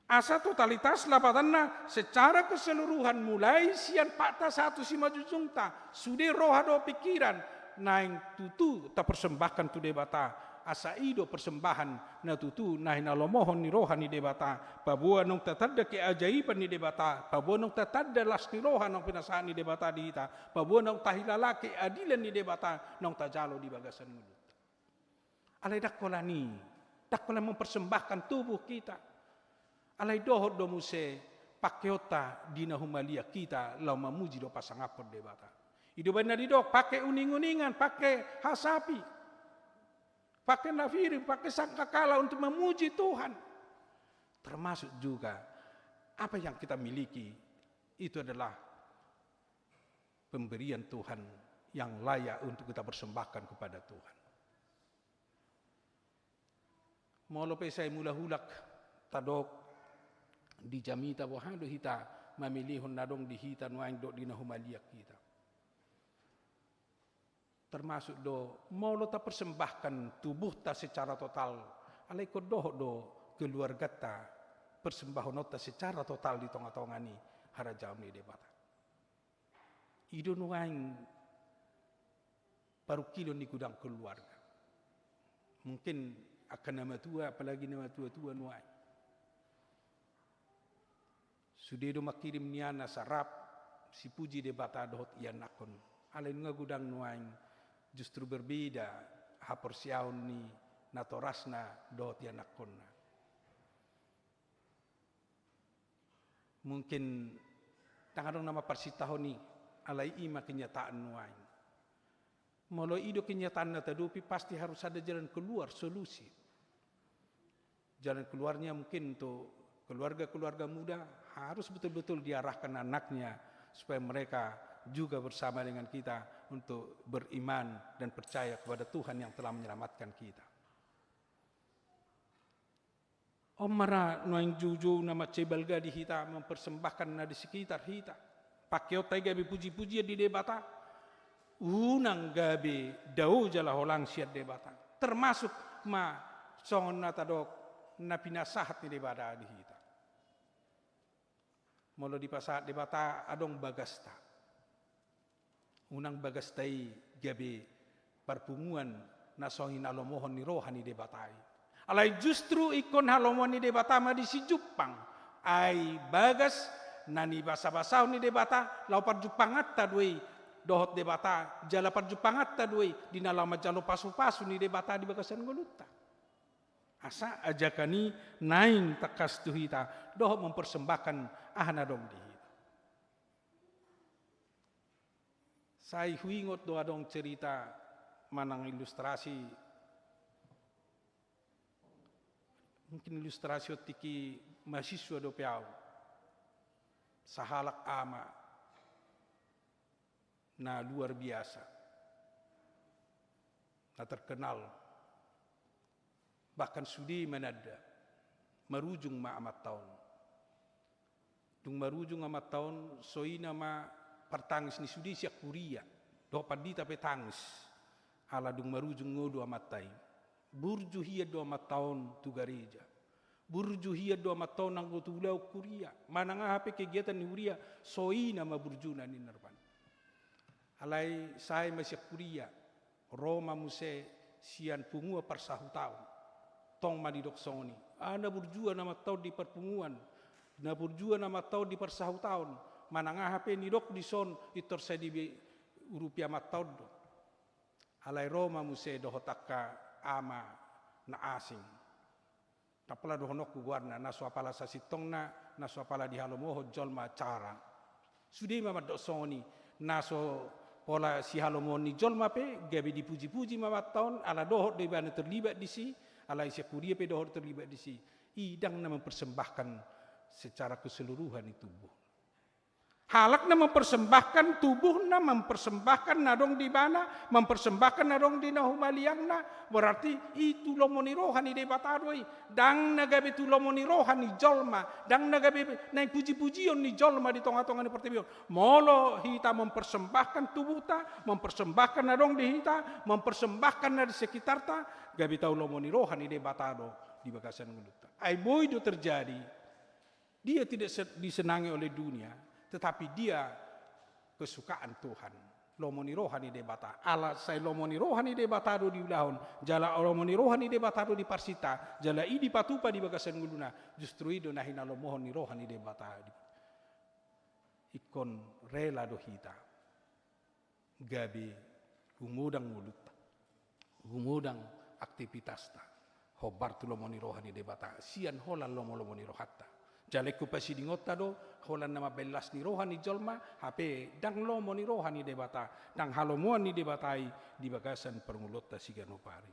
Speaker 4: Asa totalitas lapatanna secara keseluruhan mulai sian pakta satu si majujungta sudah roha do pikiran naing tutu ta persembahkan tu debata asa ido persembahan na tutu naing nalomohon ni roha ni debata pabua nong tatadda keajaiban ni debata pabua nong tatadda las ni roha nong pinasaan ni debata di ita pabua nong tahilala keadilan ni debata nong tajalo di bagasan mulut alai dakkolani dakkola mempersembahkan tubuh kita alai dohot do muse pakeota dina humalia kita lau mamuji do pasangapod debata. Ido benar do pakai uning-uningan, pakai hasapi, pakai nafiri, pakai sangkakala untuk memuji Tuhan. Termasuk juga apa yang kita miliki itu adalah pemberian Tuhan yang layak untuk kita persembahkan kepada Tuhan. Molo pe saya mula hulak tadok di jamita bohando hita mamilihon nadong di hita nuaing do dina humaliak kita. Termasuk do maulo ta persembahkan tubuh ta secara total alai ko do keluarga ta persembahonota secara total di tonga-tonga ni harajau ni debata. Ido nuaing paru kilo ni gudang keluarga. Mungkin akan nama tua apalagi nama tua-tua nuaing. Sudedo makirim niana sarap si puji debata dohot ian akon. Alain nga gudang nuaing justru berbeda hapor siaun ni natorasna dohot ian akon. Mungkin tangadong nama persitahon ni alai ima kenyataan nuaing. Molo ido kenyataan na tadupi pasti harus ada jalan keluar solusi. Jalan keluarnya mungkin untuk keluarga-keluarga muda harus betul-betul diarahkan anaknya supaya mereka juga bersama dengan kita untuk beriman dan percaya kepada Tuhan yang telah menyelamatkan kita. Omara noing juju nama cebalga di hita mempersembahkan na di sekitar hita. Pakiota gabi puji-puji di debata. Unang gabi dau jala holang siat debata. Termasuk ma songon natadok na pinasahat ni debata di hita. Molo di pasat debata adong bagasta. Unang bagastai gabi perpunguan na sohin alomohon ni rohani debatai. Alai justru ikon halomon ni debata ma di si Jepang. Ai bagas nani basa-basa ni debata lau par Jepangat ta duai dohot debata jala par Jepangat ta duai di nalama jalo pasu-pasu ni debata di bagasan ngolutta. Asa ajakani naing takas tuhita dohot mempersembahkan ahna dong di. Saya huingot doa dong cerita manang ilustrasi. Mungkin ilustrasi otiki mahasiswa do piau. Sahalak ama na luar biasa. Na terkenal. Bahkan sudi menada. Marujung ma amat tahun. Dung marujung amat tahun soina ma pertangis ni sudi siak kuria. Do padita pe tangis. Ala dung marujung ngodo amat tai. Burju hiya do amat tahun tu gereja. Burju hiya do amat tahun nang tu ulau kuria. Manang apa kegiatan ni uria soina ma burjuna ni nerban. Alai saya masih kuria. Roma muse sian pungua persahu tahun. Tong madidok soni. Ana burjua nama tahun di perpunguan. Na burjua nama tahun di persahu tahun. Manang apa ni dok di son itor saya di rupiah mat tahun do. Alai Roma muse dohotakka ama na asing. Tapala dohonok ku guarna na suapala sasitong na suapala di halomoho jolma cara. Sudi mama dok soni na so pola si halomoho ni jolma pe gabi dipuji-puji mama tahun ala dohot di bana terlibat di si ala isi kuria pe dohot terlibat di si. Idang na mempersembahkan secara keseluruhan itu tubuh. Halak na mempersembahkan tubuh na mempersembahkan nadong di bana, mempersembahkan nadong di nahumaliang na, berarti itu lomoni rohani de bataroi, dang nagabe tu lomoni rohani jolma, dang nagabe naik puji-pujion ni jolma di tongah-tongah ni pertibion. Molo hita mempersembahkan tubuh ta, mempersembahkan nadong di hita, mempersembahkan na di sekitar ta, gabe tau lomoni rohani de batado di bagasan nguluta. Ai boy itu terjadi, dia tidak disenangi oleh dunia. Tetapi dia kesukaan Tuhan. Lomoni rohani de bata. Ala saya lomoni rohani de batado di ulahon. Jala lomoni rohani de batado di parsita. Jala idi patupa di bagasan nguluna. Justru itu nahina lomohoni rohani de bata. Ikon rela do hita. Gabi umudang mulut. Umudang aktivitas ta. Hobar tu lomoni rohani de bata. Sian holan lomoni rohata. Jaleku pasi dingota do holan nama belas ni rohani jolma hape dang lomo ni rohani debata dang halomuan ni debatai di bagasan permulota siganopari.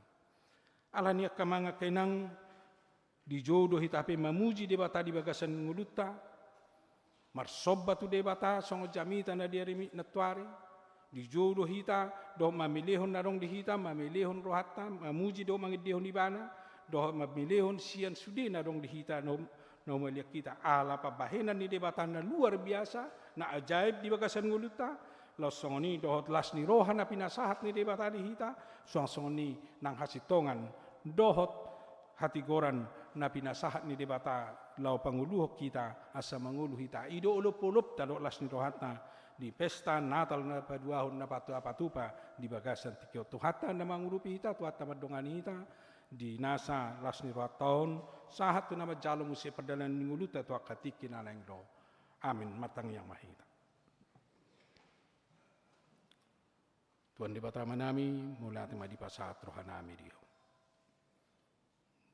Speaker 4: Alania kamanga kenang di jodoh hitape mamuji debata di bagasan nguluta marsobba tu debata songo jamita na diarimi natwari di jodoh hita do mamilehon narong di hita mamilehon rohata mamuji do mangidehon di bana do mamilehon sian sudi narong di hita no melihat kita ala pabahenan ni debatan na luar biasa na ajaib di bagasan nguluta losongoni dohot las ni rohan na pinasahat ni debata di hita suang-songoni nang hasitongan dohot hatigoran na pinasahat ni debata lau panguluh kita asa manguluh hita ido ulup-ulup talok las ni rohatna di pesta Natal na paduahon na patu-apatupa di bagasan tikyo tuhata na mangulupi hita tuhata madongani hita di nasa las ni tahun sahat tu nama jalo musi perdalan nguluta tu akatiki na lengro. Amin matang yang mahita. Tuan di batama nami mula tema di pasat rohanami dio.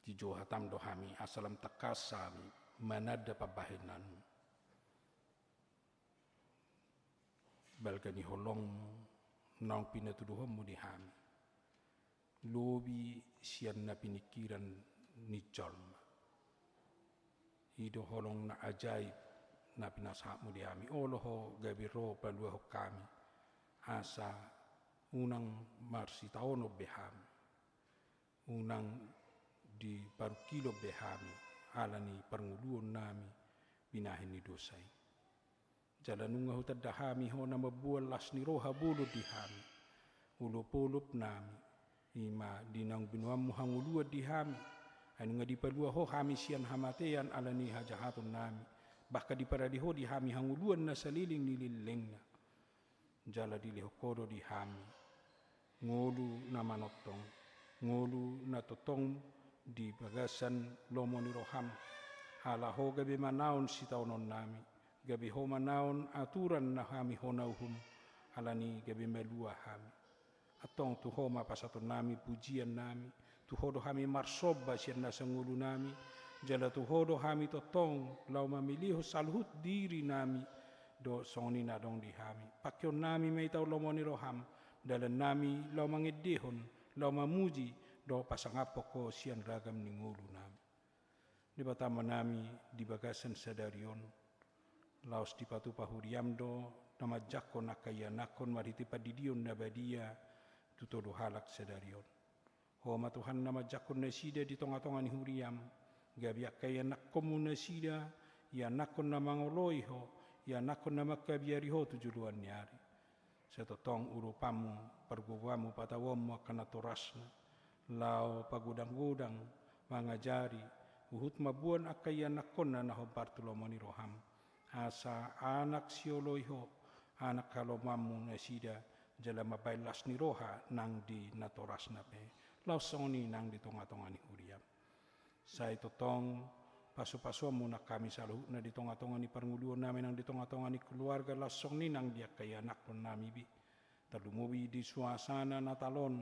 Speaker 4: Di johatam dohami asalam takasami manada pabahinan. Balkani holong nang pinatuduham mudihami. Lobi sian na pinikiran ni jolma. Ido holong na ajaib na pinasahmu diami. Oloho gabiro paluaho kami. Asa unang marsi taono behami. Unang di parukilo behami. Alani parnguluon nami binahin ni dosai. Jalanunga hutadahami ho na mabual las ni roha bulu dihami. Ulupulup nami. Ima dinang binuam hangulua dihami anu ngadi palua ho hami sian hamatean alani hajahatun nami Bahkan di paradiho di hami hanguluan na saliling nililing na. Jala di lehokodo di hami. Ngolu na manotong. Ngolu na totong di bagasan lomo ni roham. Alaho gabi manaon si taunon nami. Gabi ho manaon aturan na hami honauhum. Alani gabi melua hami. Atong tuho mapasaton nami pujian nami. Tuhodo hami marsoba siyan na sangulu nami. Jala tuhodo hami totong lau mamiliho salhut diri nami. Do songni na dong di hami. Pakyon nami may tau lomo ni roham. Dalan nami lau mangedihon. Lau mamuji. Do pasangapo ko siyan ragam ni ngulu nami. Di batama nami di bagasan sadarion. Laos di patu pahuriamdo. Namajako nakayanakon mariti padidion nabadia. Tutodo halak sadarion. Homa Tuhan namajakon nasida di tonga-tonga ni huriam. Gabiak kayanakon mo nasida. Yanakon na mangoloiho. Yanakon na makabiariho tujuluan niari. Sa totong urupamu, perguwamu, patawamu akan naturasna. Lau pagudang-gudang, mangajari, uhut mabuan akayanakon na nahobartulomoni roham. Asa anak sioloiho, anak kalomamu nasida, jala mabailas ni roha nang di naturasna pe. Lau soni nang di tonga-tonga ni huriam. Sa totong paso-paso muna kami saluh na di tonga-tonga ni parnguluan namin ang di tonga-tonga ni keluarga lasong ni nang dia kaya anak pun nami bi. Talumubi di suasana na talon,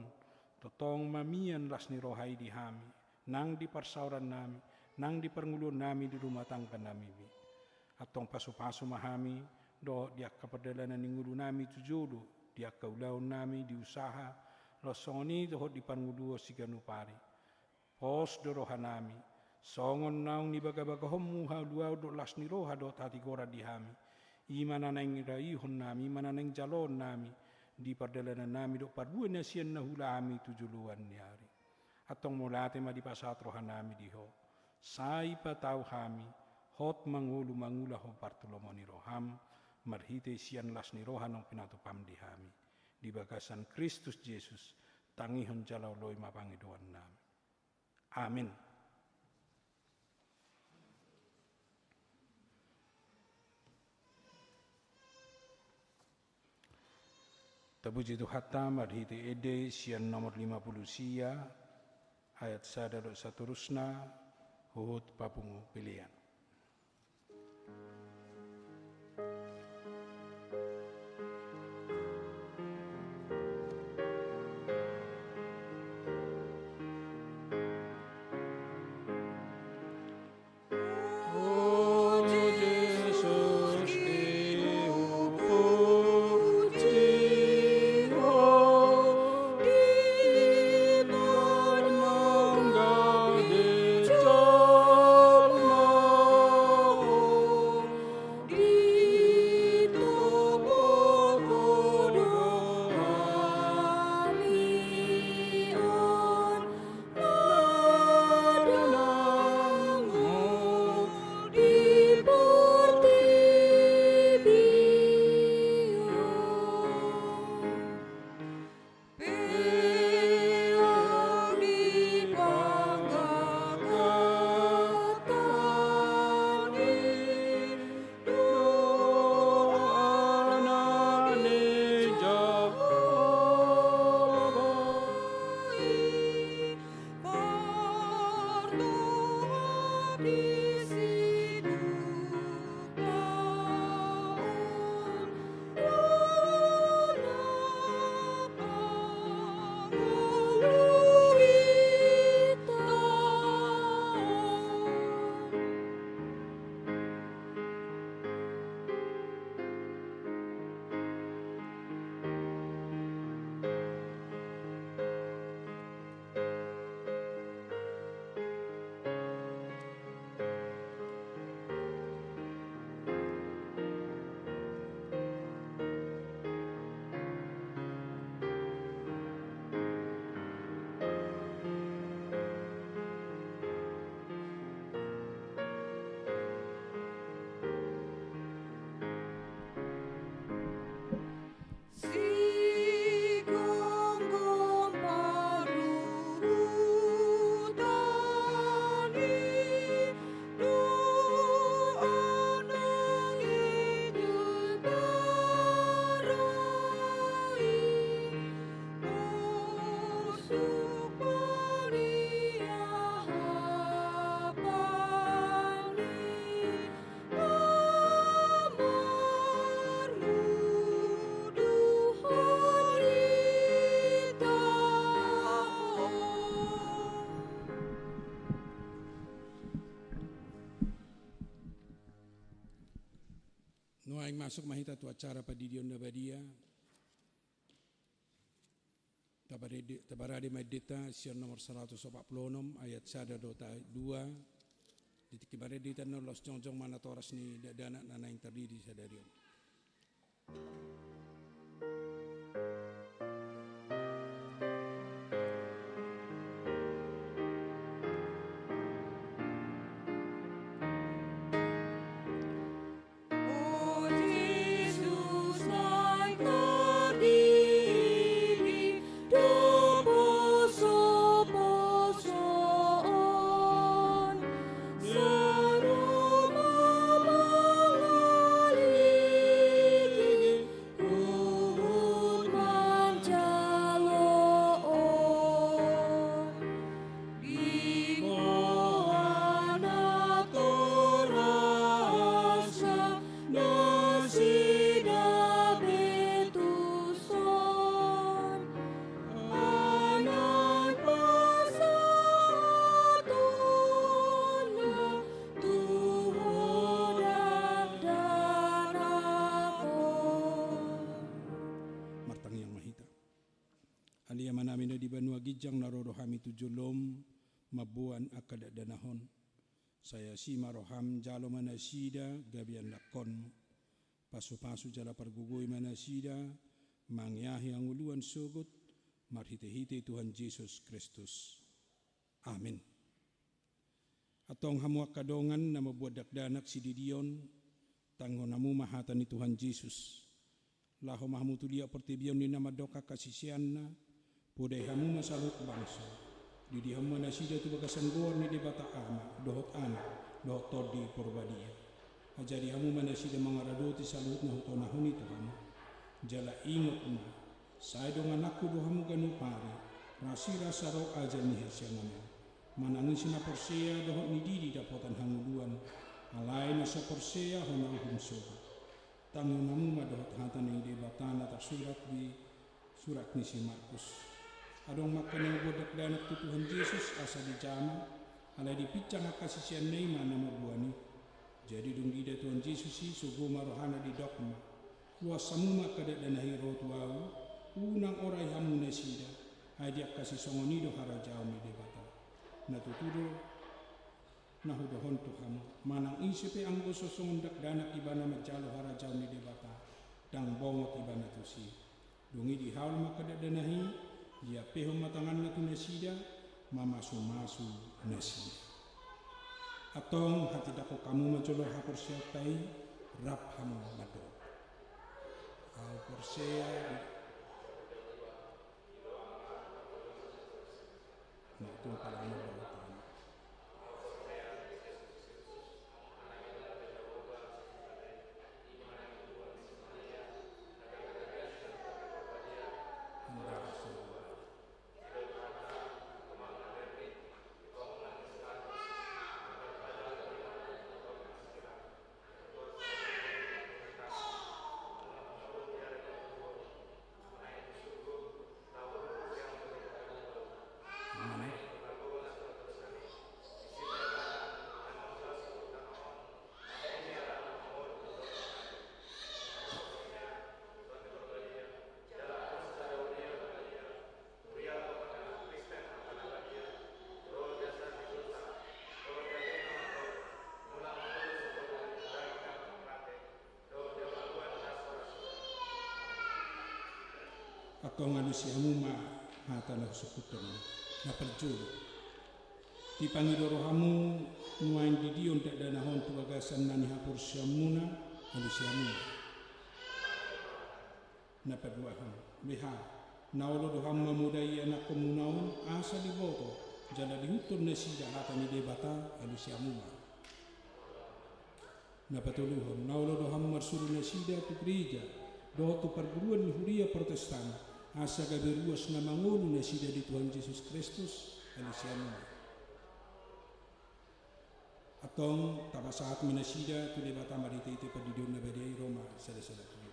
Speaker 4: totong mamian las ni rohai di hami, nang di parsauran nami, nang di parnguluan nami di rumah tangga nami bi. Atong paso-paso mahami, do dia kapadalan ni ngulu nami tujulu, dia kaulaon nami di usaha, lasong ni dohot di parnguluan si ganupari. Pos do roha nami, songon naung ni baga-baga homu haluau do las ni roha do tati gora di hami. Imana nang raihon nami, imana nang jalon nami. Di pardalanan nami do parbuan na siyan na hula ami tujuluan ni hari. Atong mulate ma di pasat roha nami diho. Sai patau hami, hot mangulu mangula ho partulomo ni roham. Marhite siyan las ni roha nang pinatupam di hami. Di bagasan Kristus Jesus, tangihon jalaw loy mapangiduan nami. Amin. Tabuji tu hatam marhite ede sian nomor 50 sia ayat sada do saturusna hut papungu pilihan.
Speaker 3: Oh
Speaker 5: masuk mahita tu acara padidion na badia. Tabarade Medita siar nomor 146 ayat 1-2. Ditikibare di tanah los jongjong mana toras ni dana nana yang terdiri sadarion. Gijang narodohami tujulom mabuan akada danahon saya si maroham jalo manasida gabian lakon pasu-pasu jala pergugui manasida mangyahi anguluan sugut marhite-hite Tuhan Yesus Kristus. Amin. Atong hamu kadongan na mabuat dakdanak si didion tanggon namu mahatan ni Tuhan Yesus laho mahmu tulia pertibion ni nama doka kasisianna podai hamu masalut bangsa. Didi hamu nasida tu bagasan gor ni di bata ama, dohot anak, dohot todi porbadia. Ajari hamu manasida mangaradoti salut na hutona huni tu hamu. Jala ingot na, saya dong anakku do hamu ganu pari, rasira saro aja ni hasiangan. Manangisi na persea dohot ni didi dapotan hanguduan, alai na sa persea hona uhum soga. Tangun hamu madohot hatan ni di batana tersurat di surat ni si Markus. Adong makan yang bodak danak tu Tuhan Yesus asa di jama alai dipicang kasisian nei mana mabuani jadi dung ida Tuhan Yesus si sugo marohana di dokma luas samuma kada danahi rotuau unang orai hamu nasida hadiak kasih songonido harajau mi debata na tutudo na hudohon tu hamu manang isipe anggo sosongon dak danak ibana majalo harajau mi debata dang bongot ibana tu si dungi di haul makada danahi dia peho matangan na tu nasida mamasu-masu nasida atong hati dako kamu majolo hapor siatai rap hamu mado au persea na itu paling berbatan atau ngalusi hamu ma hata na sukutan na perjuru dipanggil rohamu nuain didion tak danahon tu bagasan nani hapur syamuna halusi hamu na paduahan beha naulo doham mamudai anak komunaun asa di boto jala dihutur nasida hata ni debata halusi hamu na patuluhon naulo doham marsuru nasida tu gereja doh tu perguruan Yahudia Protestan asa gaberuas na mangulu na sida di Tuhan Yesus Kristus alisiano atong tabasahat manasida tu debata marita iti padidion na badai Roma sada-sada tuyo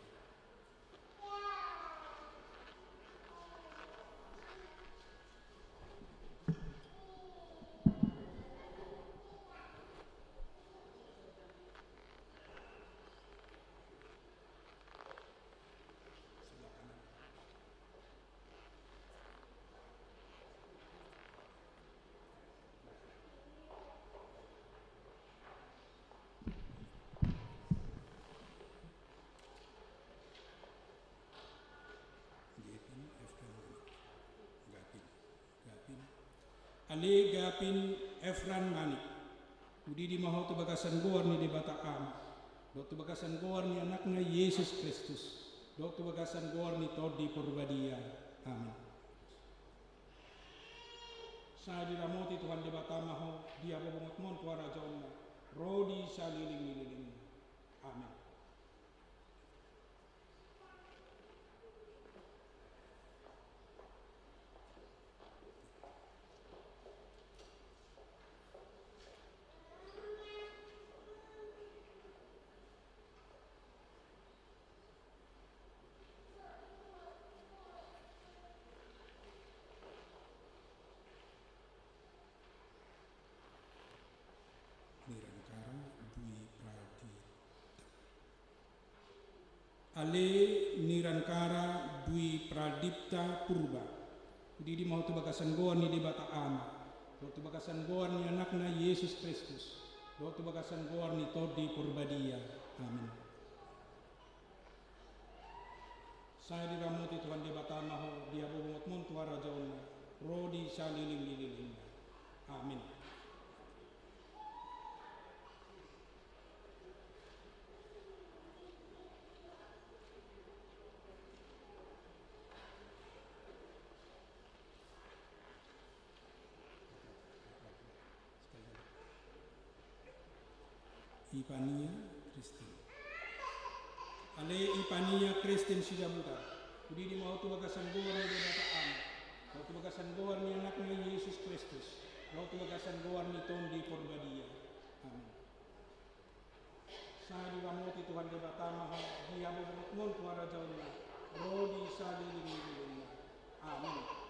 Speaker 5: Ale Gapin Efran Manik. Udi di maho tu bagasan gor ni di Bataan. Do tu bagasan gor ni anaknya Yesus Kristus. Do tu bagasan gor ni Todi Purbadia. Amin. Saya diramoti Tuhan di Bataan maho dia bobongot mon tuara jonna. Rodi saliling. Amin. Ale Nirankara Dwi Pradipta Purba. Di mau tu bagasan goan ni di Bataan. Do tu bagasan goan ni anaknya Yesus Kristus. Do tu bagasan goan ni Todi Purbadia. Amin. Saya diramuti Tuhan di Bataan maho dia bobongot mon tuara jonna. Rodi saliling. Amin. Ipania Kristen. Ale Ipania Kristen Sijabuta. Udi di mau tu bagasan goan ni Bataan. Mau tu bagasan goan ni anaknya Yesus Kristus. Mau tu bagasan goan ni Todi Purbadia. Amin. Saya diramoti Tuhan di Bataan maha dia bobongot mon tuara jonna. Rodi saliling. Amin.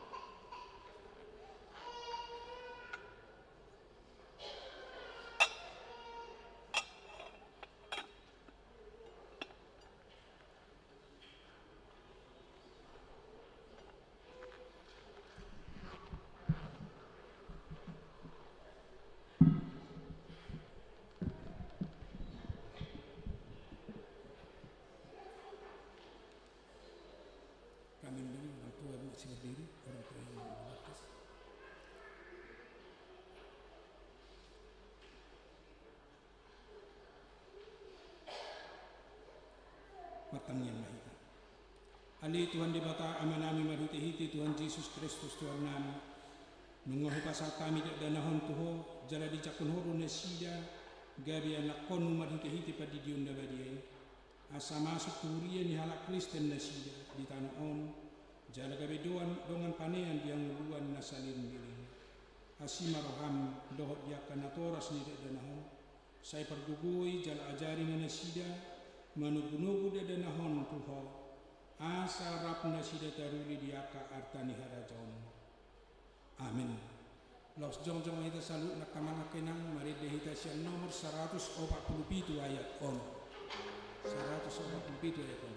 Speaker 5: Berdiri, orang tua yang membatas. Matang yang mahita. Ali Tuhan di bata amanami marhiti-hiti Tuhan Yesus Kristus Tuhan nami. Nungohu pasal kami dak danahon tuho jala di cakun horu nesida gabi anak konu marhiti-hiti padi diunda badiai. Asa masuk turia ni halak Kristen nesida di tanah on. Jala gabe dongan panean yang luan nasalin biling. Asima roham dohot diakan natoras ni danahon. Saya pergugui jala ajari nasida manugu-nugu danahon tuho. Asa rap nasida taruli diaka artani harajon. Amin. Los jong-jong kita salut nak kamangkenang mari dehita siang nomor 147 ayat on. 147 ayat on.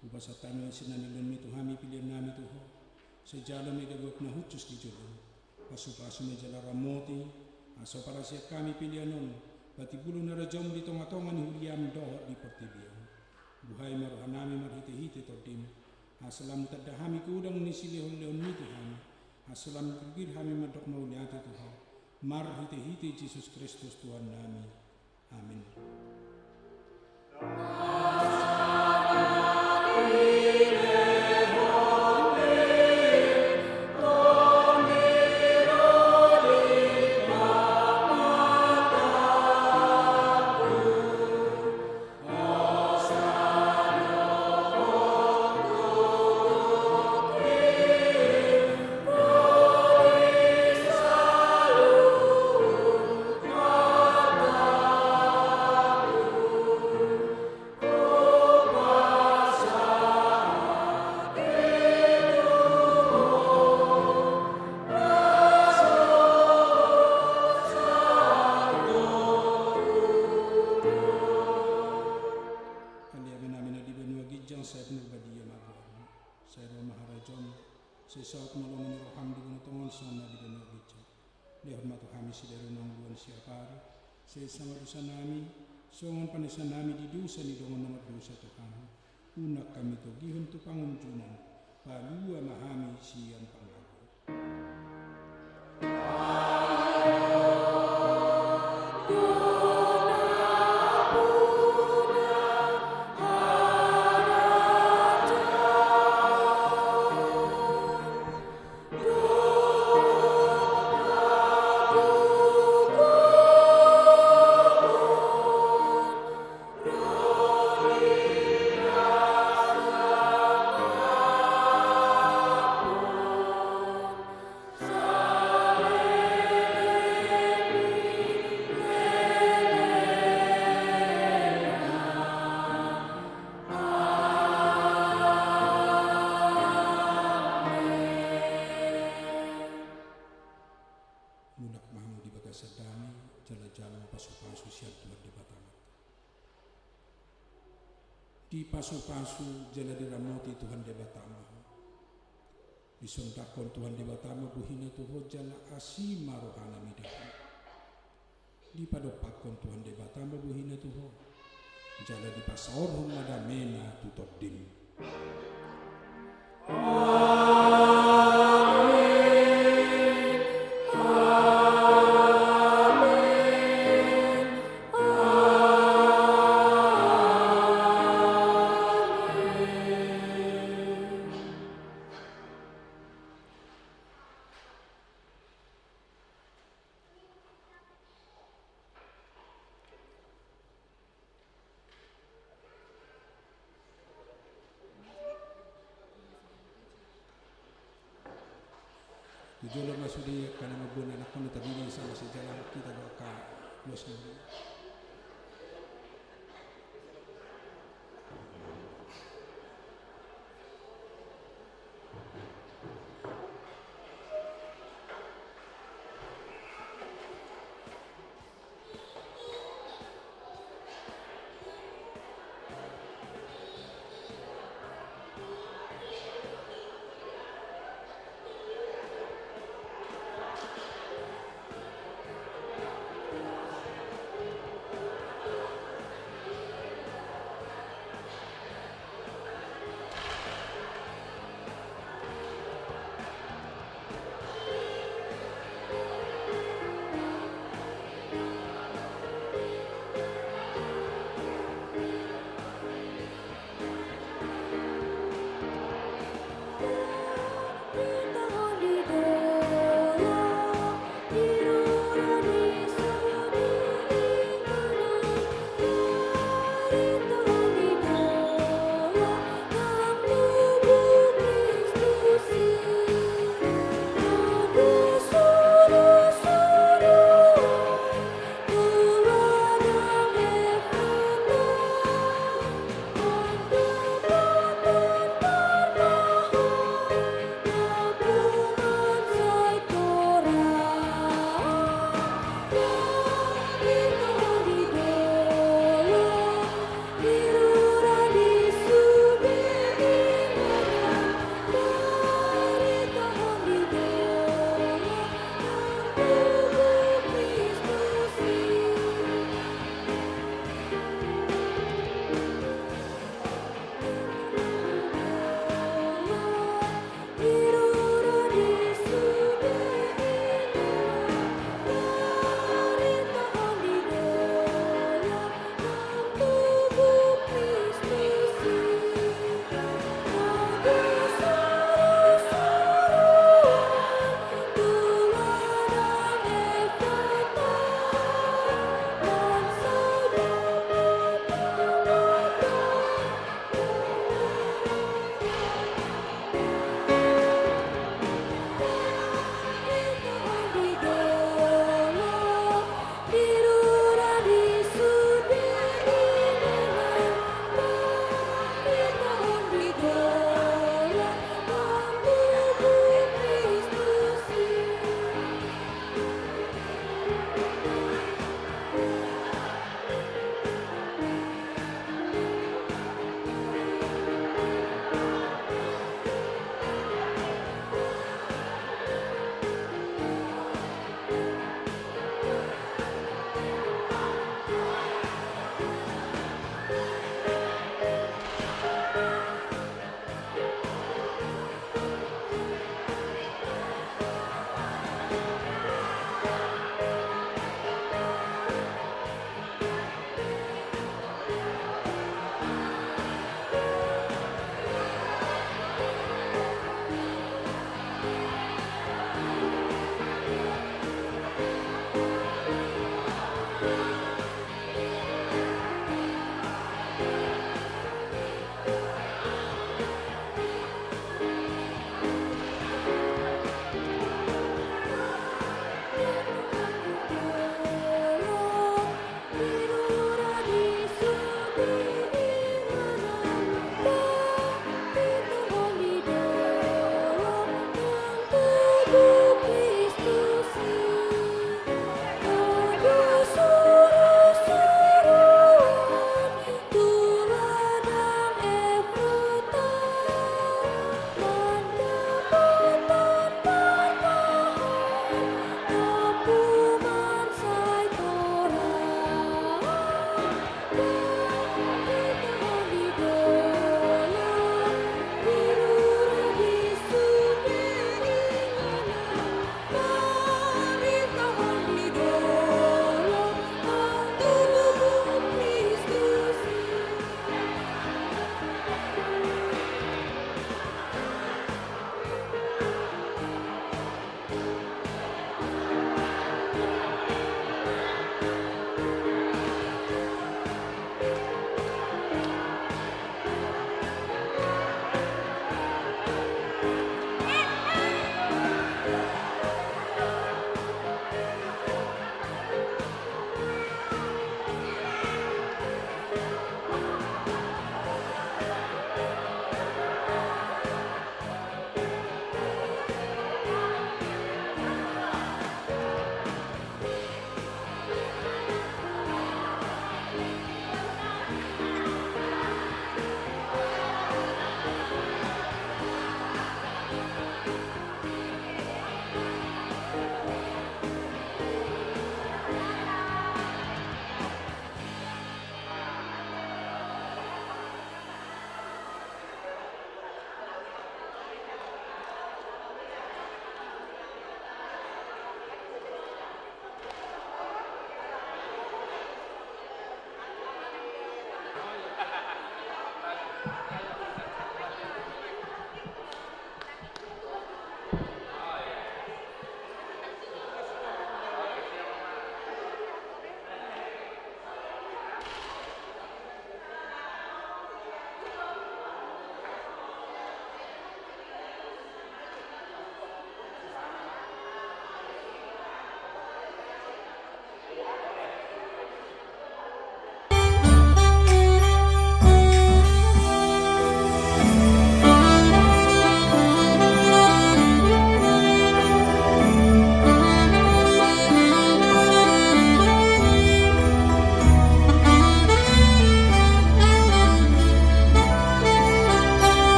Speaker 5: Upasatami sinanilun mi tuhami pilihan nami tuho sejalan mi gabut na hucus di jodoh pasu-pasu mi jala ramoti aso para siap kami pilihanon bati bulu narajom di tonga-tonga ni huriam doh di pertibian buhay marohanami marhiti-hiti todim asalam tadahami kudang ni silihon leon mi tuhan asalam kagir hami madok mauliati tuhan marhiti-hiti Yesus Kristus Tuhan nami. Amin. sesaat malam ini roham di gunung tongon sana di dunia bicara. Dihormati kami sidero nangguan siapari. Sesama dosa nami, songon panesa nami di dosa di dongon nama dosa Tuhan. Unak kami togihun tu pangunjunan, palua mahami siang pangagu. Di pasu-pasu jala diramoti Tuhan di Batama. Disontakon Tuhan di Batama buhina Tuhan jala asima rohana midahu. Di padopakon Tuhan di Batama buhina Tuhan jala di pasaor humadamena tutoddim. Tujuan masuk di karena mabuan anak kami terdiri sama sejalan kita doa Muslim.